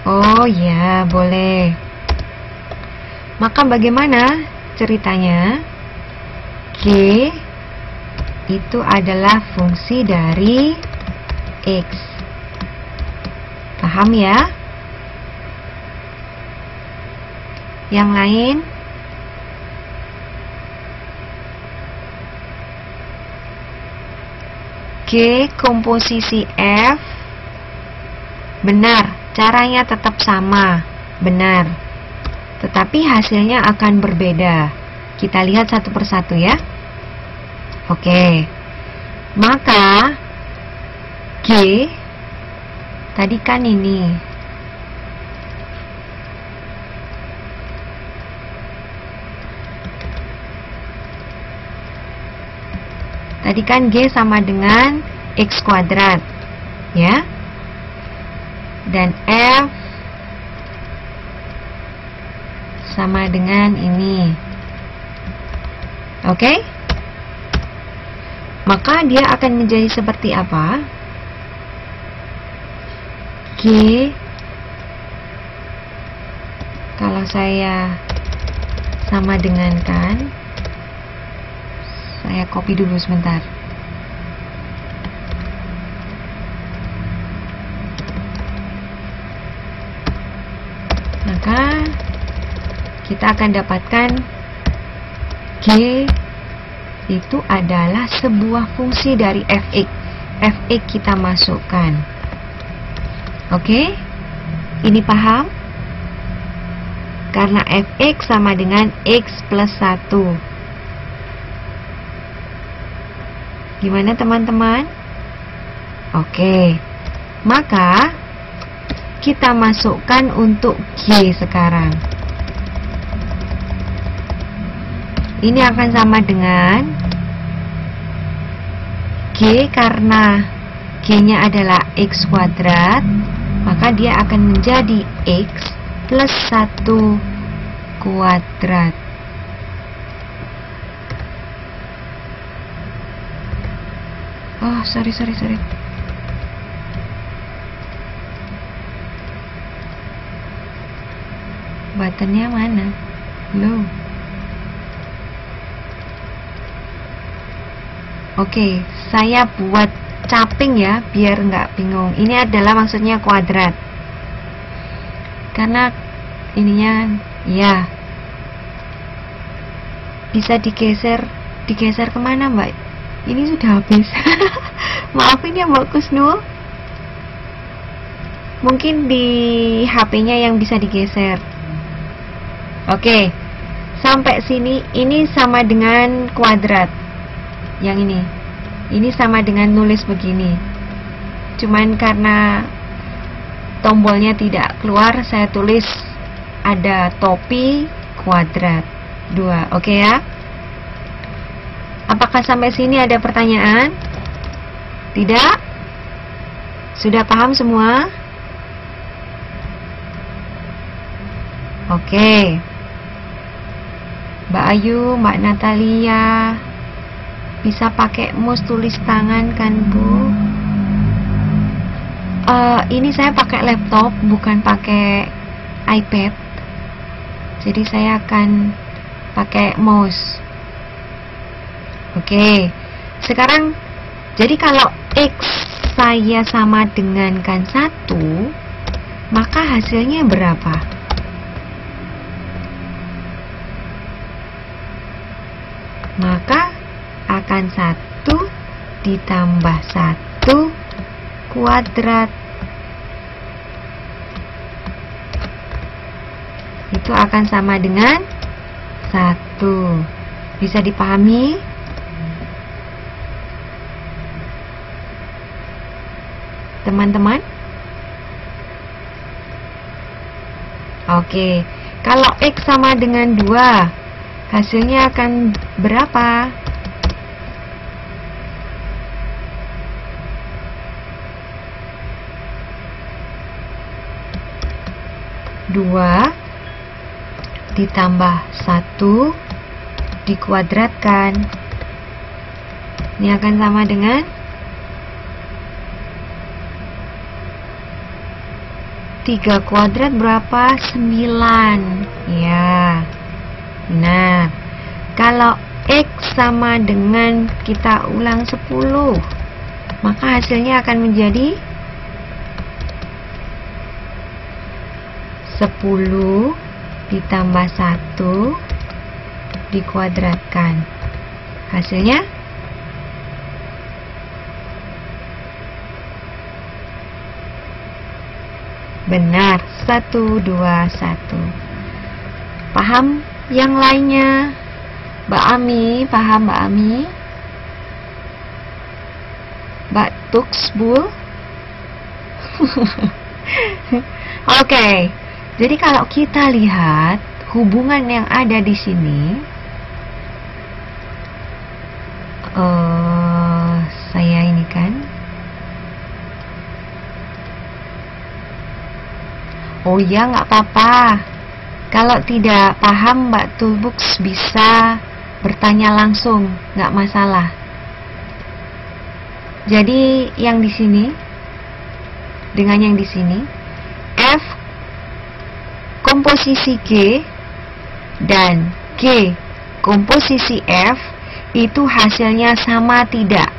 Oh ya, boleh. Maka bagaimana ceritanya? G itu adalah fungsi dari X. Paham ya? Yang lain? G komposisi F. Benar, caranya tetap sama. Benar. Tetapi hasilnya akan berbeda. Kita lihat satu persatu ya. Oke. Maka G tadi kan ini. Tadi kan G sama dengan X kuadrat, ya. Dan F sama dengan ini. Oke? Maka dia akan menjadi seperti apa? G, kalau saya sama dengan kan, saya copy dulu sebentar. Maka kita akan dapatkan G itu adalah sebuah fungsi dari fx. Fx kita masukkan. Oke? Ini paham? Karena fx sama dengan x plus 1. Gimana teman-teman? Oke. Maka kita masukkan untuk G sekarang. Ini akan sama dengan G, karena G-nya adalah X kuadrat, maka dia akan menjadi X plus 1 kuadrat. Oh, sorry. Buttonnya mana? Loh. Oke, saya buat caping ya, biar nggak bingung. Ini adalah maksudnya kuadrat. Karena ininya, ya, bisa digeser kemana Mbak? Ini sudah habis. Maafin ya Mbak Kusnul. Mungkin di HP-nya yang bisa digeser. Oke, sampai sini ini sama dengan kuadrat. Yang ini sama dengan nulis begini. Cuman karena tombolnya tidak keluar, saya tulis ada topi kuadrat 2. Oke ya? Apakah sampai sini ada pertanyaan? Tidak? Sudah paham semua? Oke. Mbak Ayu, Mbak Natalia, bisa pakai mouse tulis tangan kan Bu? Ini saya pakai laptop, bukan pakai iPad. Jadi saya akan pakai mouse. Oke. Sekarang, jadi kalau X saya sama dengan kan 1, maka hasilnya berapa? Maka akan 1 ditambah 1 kuadrat. Itu akan sama dengan 1. Bisa dipahami? Teman-teman? Oke. Kalau X sama dengan 2, hasilnya akan berapa? 2 ditambah 1 dikuadratkan. Ini akan sama dengan 3 kuadrat berapa? 9. Ya. Nah, kalau X sama dengan, kita ulang 10, maka hasilnya akan menjadi 10 ditambah 1 dikuadratkan. Hasilnya Benar, 1, 2, 1. Paham yang lainnya? Mbak Ami, paham Mbak Ami? Mbak Tuxbul? Oke, jadi kalau kita lihat hubungan yang ada di sini, saya ini kan, oh ya, nggak apa-apa. Kalau tidak paham, Mbak Tulbux bisa bertanya langsung, nggak masalah. Jadi yang di sini dengan yang di sini, F komposisi G dan G komposisi F itu hasilnya sama tidak?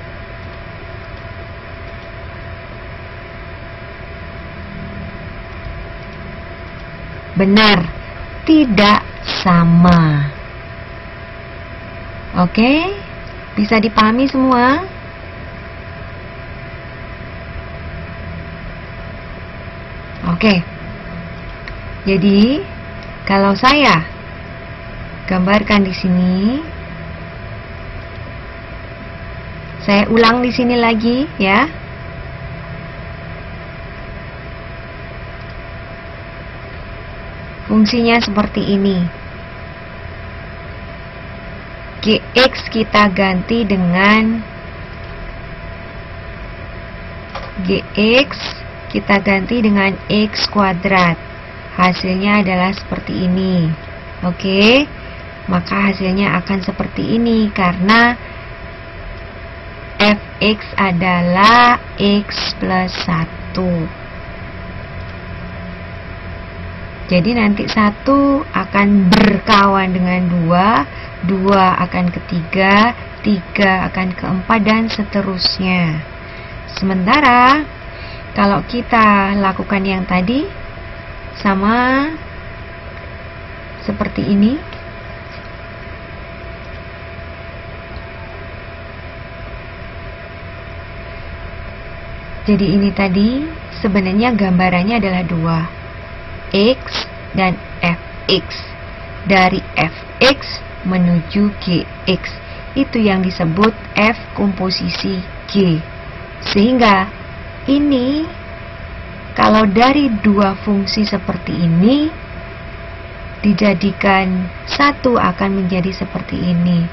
Benar, tidak sama. Oke, bisa dipahami semua? Oke. Jadi, kalau saya gambarkan di sini, saya ulang di sini lagi ya. Fungsinya seperti ini. Gx kita ganti dengan Gx kita ganti dengan X kuadrat. Hasilnya adalah seperti ini. Oke, maka hasilnya akan seperti ini karena Fx adalah X plus 1. Jadi nanti 1 akan berkawan dengan 2, 2 akan ke 3, 3 akan ke 4, dan seterusnya. Sementara kalau kita lakukan yang tadi sama seperti ini, jadi ini tadi sebenarnya gambarannya adalah 2, X dan Fx. Dari Fx menuju Gx, itu yang disebut F komposisi G. Sehingga ini, kalau dari dua fungsi seperti ini dijadikan satu, akan menjadi seperti ini.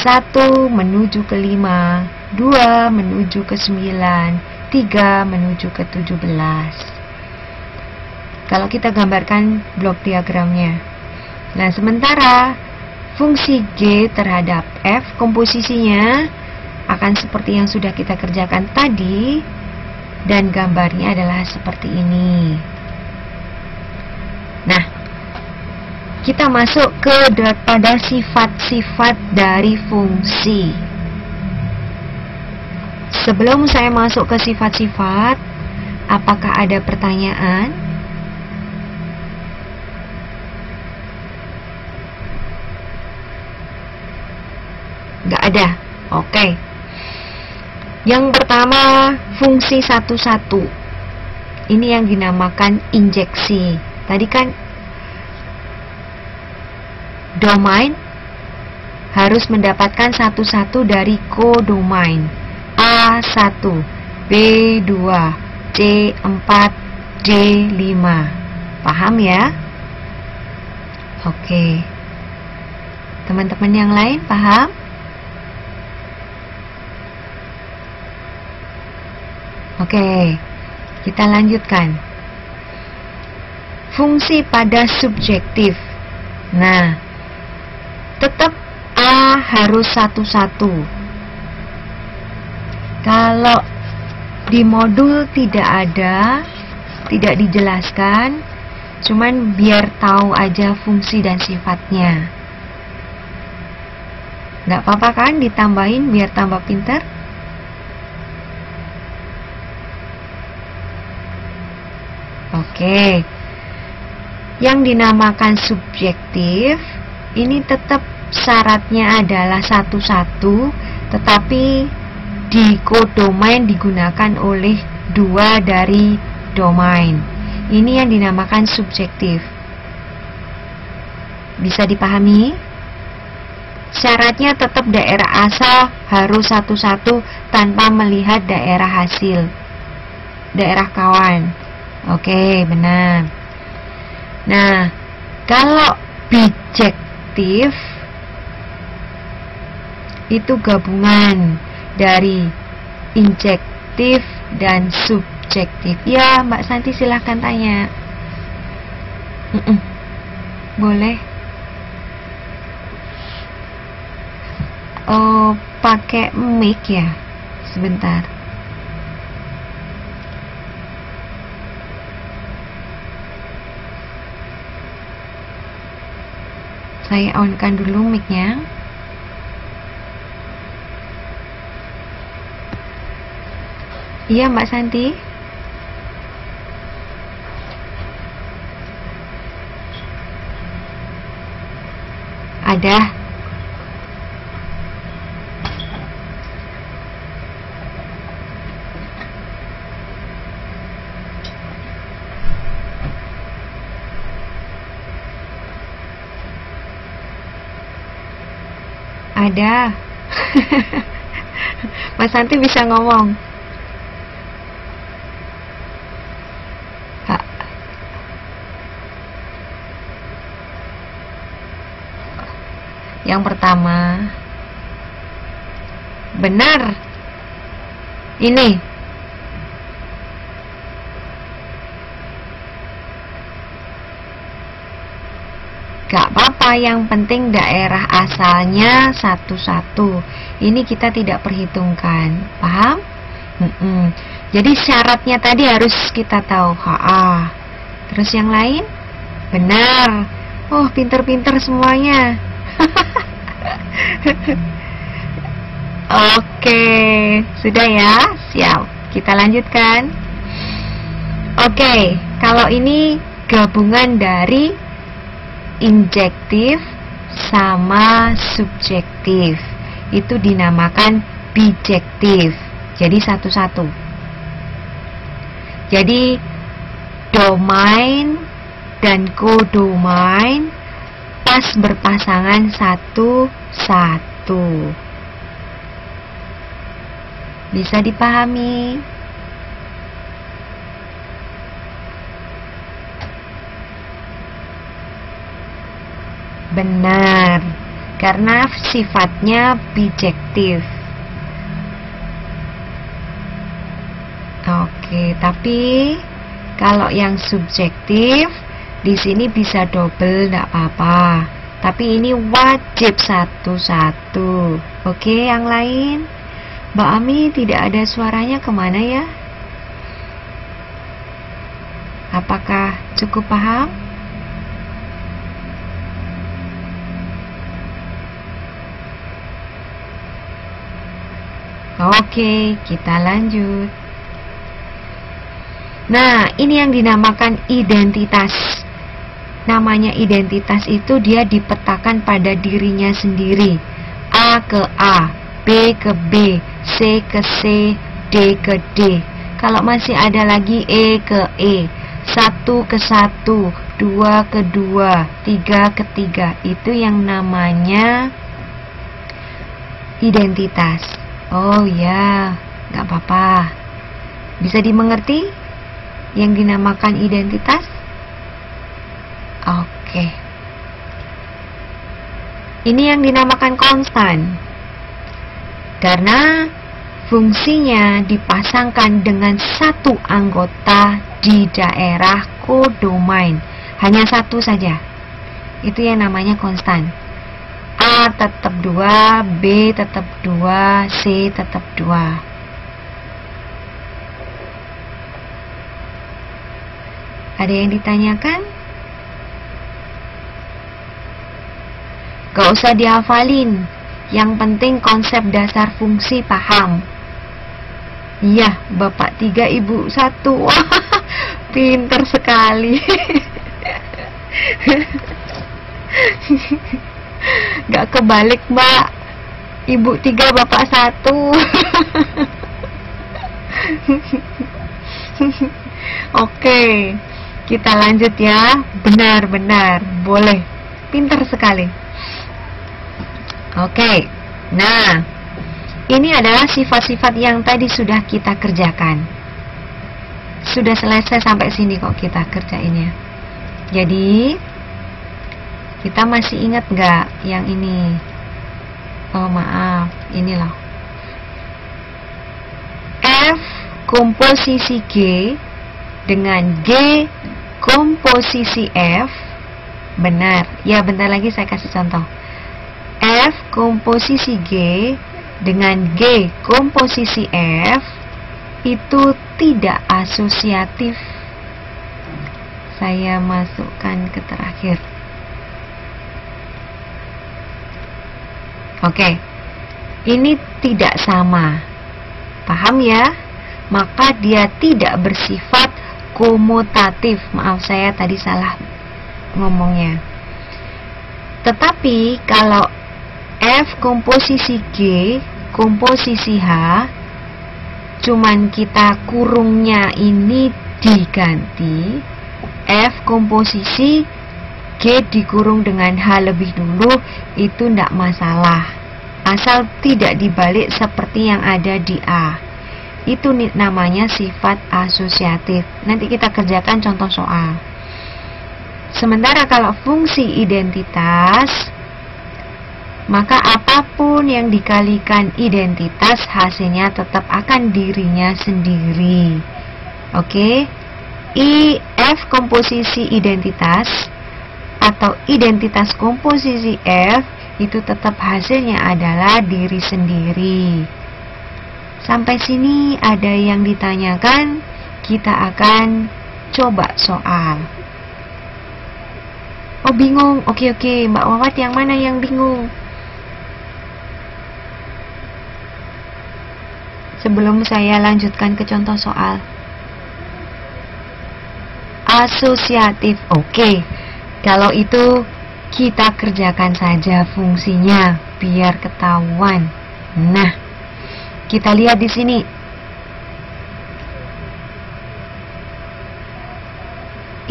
1 menuju ke 5, 2 menuju ke 9, 3 menuju ke 17. Kalau kita gambarkan blok diagramnya. Nah, sementara fungsi G terhadap F komposisinya akan seperti yang sudah kita kerjakan tadi, dan gambarnya adalah seperti ini. Nah, kita masuk pada sifat-sifat dari fungsi. Sebelum saya masuk ke sifat-sifat, apakah ada pertanyaan? Nggak ada. Oke. Yang pertama, fungsi 1-1. Ini yang dinamakan injeksi. Tadi kan domain harus mendapatkan 1-1 dari kodomain. A1, B2, C4, D5. Paham ya? Oke. Teman-teman yang lain paham? Oke, kita lanjutkan. Fungsi pada subjektif. Nah, tetap A harus 1-1. Kalau di modul tidak ada, tidak dijelaskan, cuman biar tahu aja fungsi dan sifatnya. Nggak apa-apa kan ditambahin biar tambah pintar? Oke, yang dinamakan subjektif ini tetap syaratnya adalah 1-1, tetapi di kodomain digunakan oleh 2 dari domain. Ini yang dinamakan subjektif. Bisa dipahami? Syaratnya tetap daerah asal harus satu-satu tanpa melihat daerah hasil, daerah kawan. Oke, benar. Nah, kalau bijektif itu gabungan dari injektif dan subjektif. Ya, Mbak Santi silahkan tanya. Boleh. Oh, pakai mic ya? Sebentar. Saya on-kan dulu mic-nya. Iya, Mbak Santi. Ada. Ada. Mas Santi bisa ngomong. Yang pertama, benar. Ini gak apa-apa, yang penting daerah asalnya satu-satu. Ini kita tidak perhitungkan. Paham? Jadi syaratnya tadi harus kita tahu. Terus yang lain? Benar. Oh, pinter-pinter semuanya. Oke, sudah ya? Siap. Kita lanjutkan. Oke, kalau ini gabungan dari injektif sama subjektif, itu dinamakan bijektif. Jadi satu-satu. Jadi domain dan kodomain pas berpasangan satu-satu. Bisa dipahami? Benar, karena sifatnya bijektif. Oke, tapi kalau yang subjektif di sini bisa double, tidak apa-apa. Tapi ini wajib satu-satu. Oke, yang lain? Mbak Ami tidak ada suaranya, kemana ya? Apakah cukup paham? Oke, kita lanjut. Nah, ini yang dinamakan identitas. Namanya identitas itu dia dipetakan pada dirinya sendiri. A ke A, B ke B, C ke C, D ke D. Kalau masih ada lagi E ke E, 1 ke 1, 2 ke 2, 3 ke 3. Itu yang namanya identitas. Oh ya, gak apa-apa. Bisa dimengerti yang dinamakan identitas? Oke. Ini yang dinamakan konstan, karena fungsinya dipasangkan dengan satu anggota di daerah kodomain. Hanya satu saja. Itu yang namanya konstan. A tetap 2, B tetap 2, C tetap 2. Ada yang ditanyakan? Gak usah dihafalin, yang penting konsep dasar fungsi paham. Iya, Bapak 3, Ibu 1. Wah, pinter sekali. Gak kebalik, Mbak. Ibu 3, Bapak 1. Oke, Kita lanjut ya. Benar-benar boleh. Pintar sekali. Oke. Nah, ini adalah sifat-sifat yang tadi sudah kita kerjakan. Sudah selesai sampai sini kok kita kerjainnya. Jadi, kita masih ingat nggak yang ini? Oh maaf, ini loh. F komposisi G dengan G komposisi F. Benar. Ya, bentar lagi saya kasih contoh. F komposisi G dengan G komposisi F itu tidak asosiatif. Saya masukkan ke terakhir. Oke, ini tidak sama. Paham ya? Maka dia tidak bersifat komutatif. Maaf, saya tadi salah ngomongnya. Tetapi kalau F komposisi G komposisi H, cuman kita kurungnya ini diganti, F komposisi G dikurung dengan H lebih dulu, itu tidak masalah, asal tidak dibalik seperti yang ada di A. Itu namanya sifat asosiatif. Nanti kita kerjakan contoh soal. Sementara kalau fungsi identitas, maka apapun yang dikalikan identitas, hasilnya tetap akan dirinya sendiri. Oke? F komposisi identitas atau identitas komposisi F itu tetap hasilnya adalah diri sendiri. Sampai sini ada yang ditanyakan, kita akan coba soal. Oh bingung, oke, Mbak Wawat yang mana yang bingung? Sebelum saya lanjutkan ke contoh soal. Asosiatif, oke. Kalau itu kita kerjakan saja fungsinya biar ketahuan. Nah, kita lihat di sini.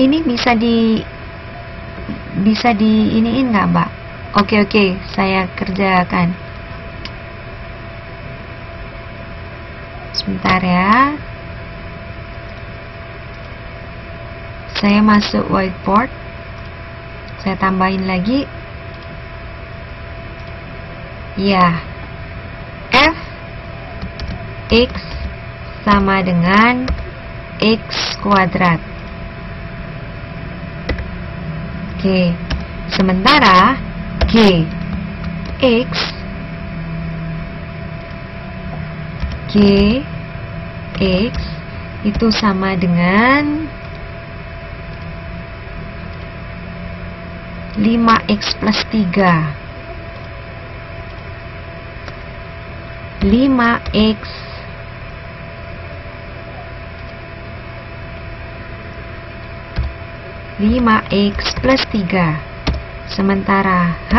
Ini bisa diiniin nggak, Mbak? Oke, saya kerjakan. Sebentar ya. Saya masuk whiteboard. Saya tambahin lagi. Ya. F X sama dengan X kuadrat. Oke. Sementara G X itu sama dengan 5X plus 3. 5X plus 3. Sementara H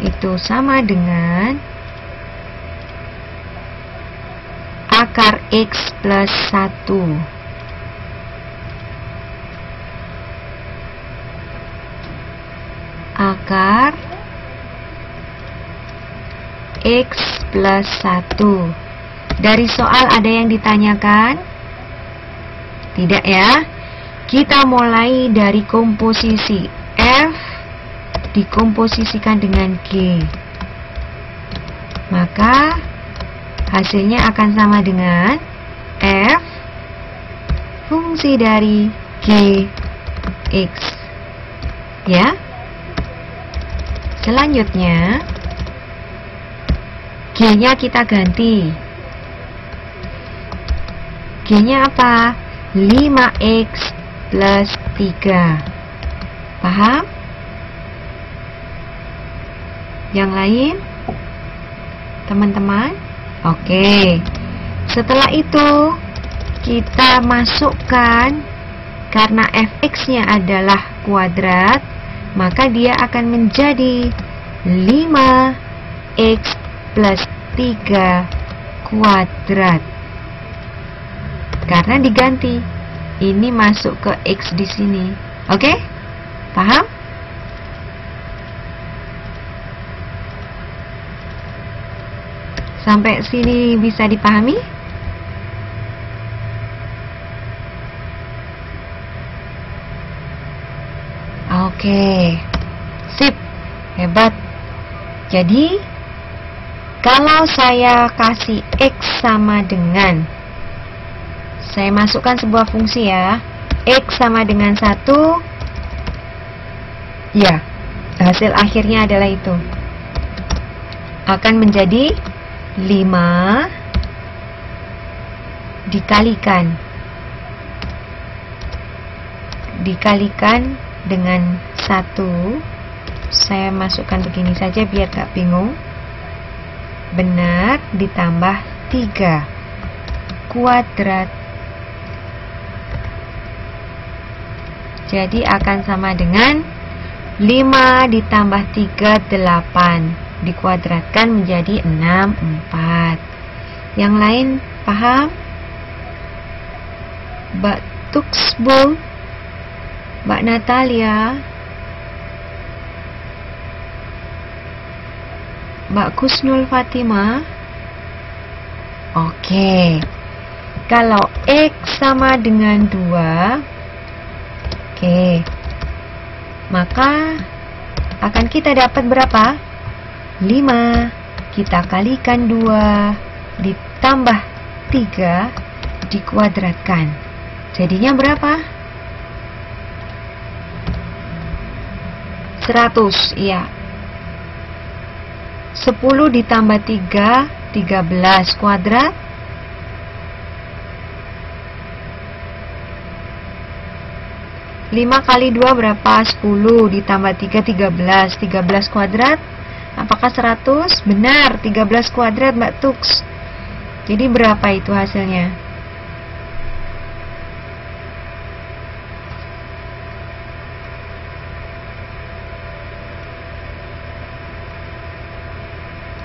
itu sama dengan akar X plus 1. Akar X plus 1. Dari soal ada yang ditanyakan? Tidak ya? Kita mulai dari komposisi F dikomposisikan dengan G. Maka hasilnya akan sama dengan F fungsi dari G X. Ya. Selanjutnya G-nya kita ganti. G-nya apa? 5X plus 3. Paham? Yang lain? Teman-teman? Oke. Setelah itu kita masukkan, karena fx-nya adalah kuadrat, maka dia akan menjadi 5x plus 3 kuadrat. Karena diganti. Ini masuk ke X di sini. Oke? Paham? Sampai sini bisa dipahami? Oke. Sip. Hebat. Jadi, kalau saya kasih X sama dengan, saya masukkan sebuah fungsi ya, X sama dengan 1, ya, hasil akhirnya adalah itu. Akan menjadi 5 dikalikan dengan 1. Saya masukkan begini saja biar gak bingung. Benar, ditambah 3 kuadrat. Jadi akan sama dengan 5 ditambah 3, 8. Dikuadratkan menjadi 6, 4. Yang lain paham? Mbak Tuxbu, Mbak Natalia, Mbak Kusnul Fatima. Oke. Kalau X sama dengan 2, oke, maka akan kita dapat berapa? 5. Kita kalikan 2 ditambah 3 dikuadratkan. Jadinya berapa? 100, iya. 10 ditambah 3, 13 kuadrat. 5 kali 2 berapa? 10 ditambah 3, 13. 13 kuadrat. Apakah 100? Benar, 13 kuadrat Mbak Tux. Jadi berapa itu hasilnya?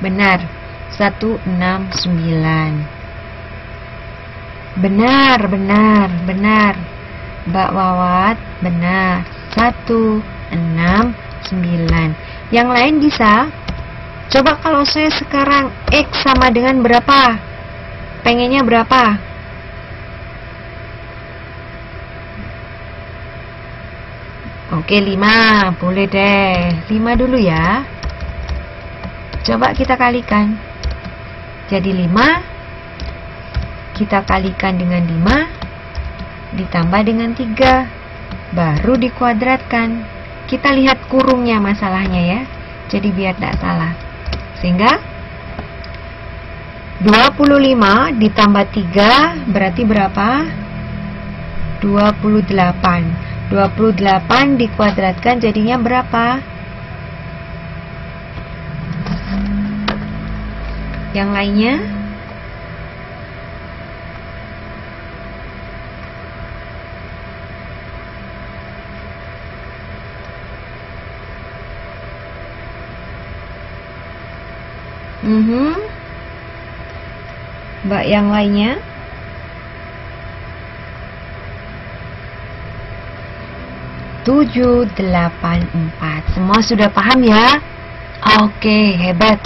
Benar, 169. Benar. Mbak Wawat, benar. 169. Yang lain bisa? Coba kalau saya sekarang X sama dengan berapa? Pengennya berapa? Oke, 5. Boleh deh. 5 dulu ya. Coba kita kalikan. Jadi 5 kita kalikan dengan 5 ditambah dengan 3 baru dikuadratkan. Kita lihat kurungnya masalahnya ya. Jadi biar tidak salah. Sehingga 25 ditambah 3 berarti berapa? 28. 28 dikuadratkan jadinya berapa? Yang lainnya? Mbak yang lainnya? Tujuh, 8, 4. Semua sudah paham ya? Oke, hebat.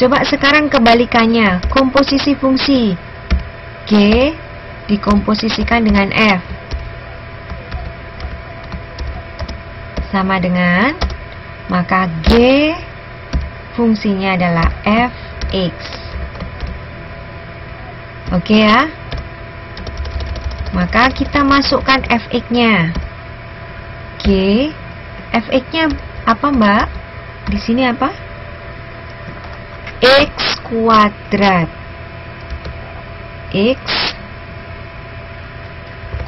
Coba sekarang kebalikannya, komposisi fungsi G dikomposisikan dengan F sama dengan, maka G fungsinya adalah Fx. Oke ya. Maka kita masukkan Fx-nya. G, Fx-nya apa Mbak? Di sini apa? X kuadrat. X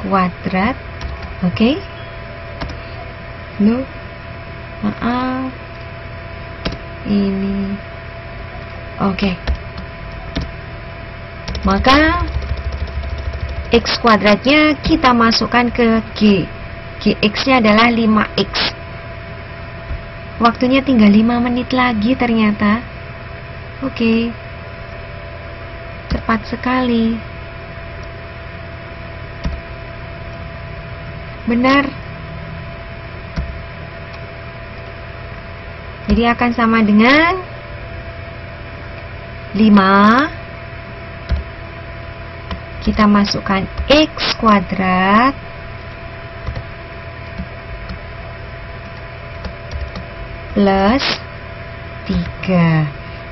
kuadrat. Oke. Loh, maaf. Ini. Oke. Maka X kuadratnya kita masukkan ke G. Gx-nya adalah 5X. Waktunya tinggal 5 menit lagi ternyata. Oke. Cepat sekali. Benar. Jadi akan sama dengan 5. Kita masukkan X kuadrat plus 3.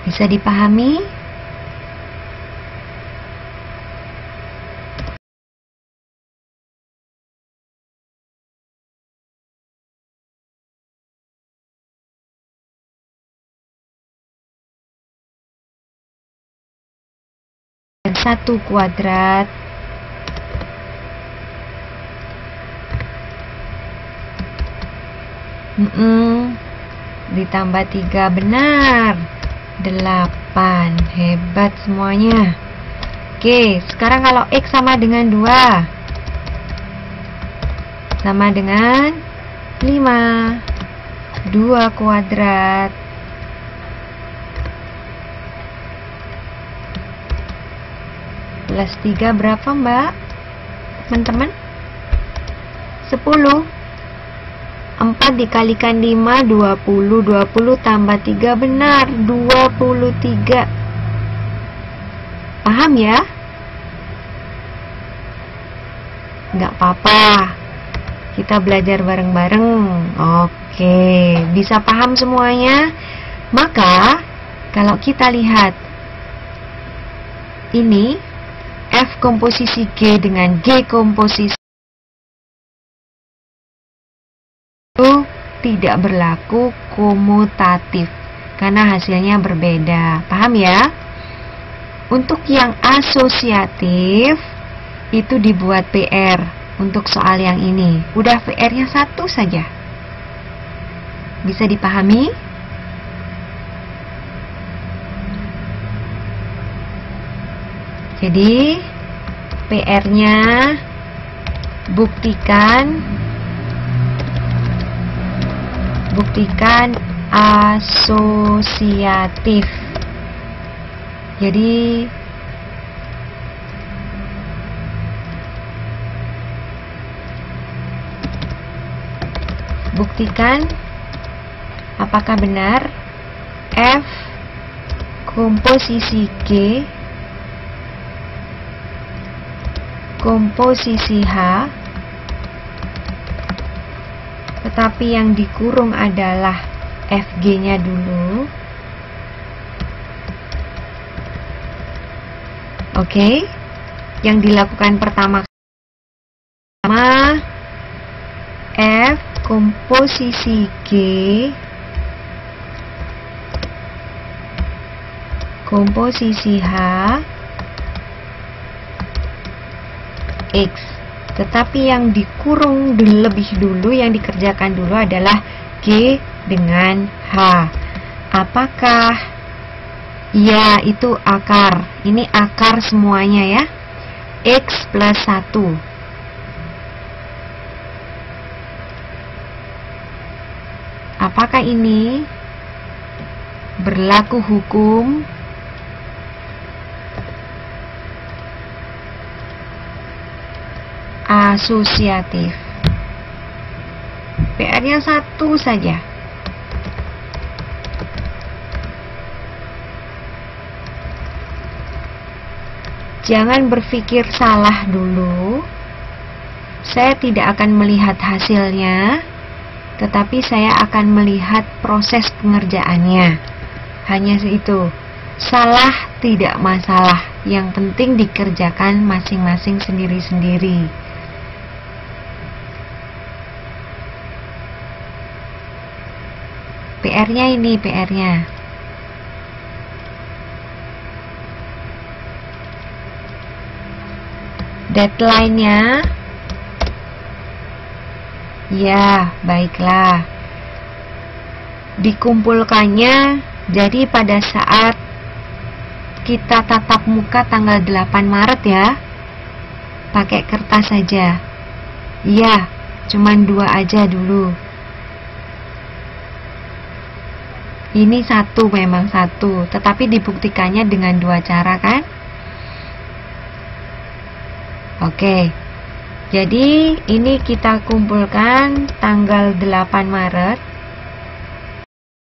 Bisa dipahami? Dan 1 kuadrat ditambah 3, benar, 8. Hebat semuanya. Oke, sekarang kalau X sama dengan 2, sama dengan 5. 2 kuadrat plus 3 berapa, Mbak? Teman-teman? 10. 4 dikalikan 5, 20. 20 tambah 3, benar, 23. Paham ya? Nggak apa-apa. Kita belajar bareng-bareng. Oke, bisa paham semuanya? Maka, kalau kita lihat ini, F komposisi G dengan G komposisi itu tidak berlaku komutatif karena hasilnya berbeda. Paham ya? Untuk yang asosiatif itu dibuat PR untuk soal yang ini. Udah PR-nya 1 saja. Bisa dipahami? Jadi PR-nya buktikan asosiatif. Jadi buktikan apakah benar F komposisi G komposisi H, tetapi yang dikurung adalah FG-nya dulu. Oke, yang dilakukan pertama F komposisi G komposisi H X, tetapi yang dikurung lebih dulu, yang dikerjakan dulu adalah G dengan H. Apakah? Ya, itu akar. Ini akar semuanya ya. X plus 1. Apakah ini berlaku hukum asosiatif? PR-nya 1 saja. Jangan berpikir salah dulu. Saya tidak akan melihat hasilnya, tetapi saya akan melihat proses pengerjaannya. Hanya itu. Salah tidak masalah. Yang penting dikerjakan masing-masing sendiri-sendiri. PR-nya ini, PR-nya. Deadline-nya. Ya, baiklah. Dikumpulkannya, jadi pada saat kita tatap muka tanggal 8 Maret ya. Pakai kertas saja. Iya, cuman 2 aja dulu. Ini 1, memang 1, tetapi dibuktikannya dengan 2 cara kan? Oke. Jadi ini kita kumpulkan tanggal 8 Maret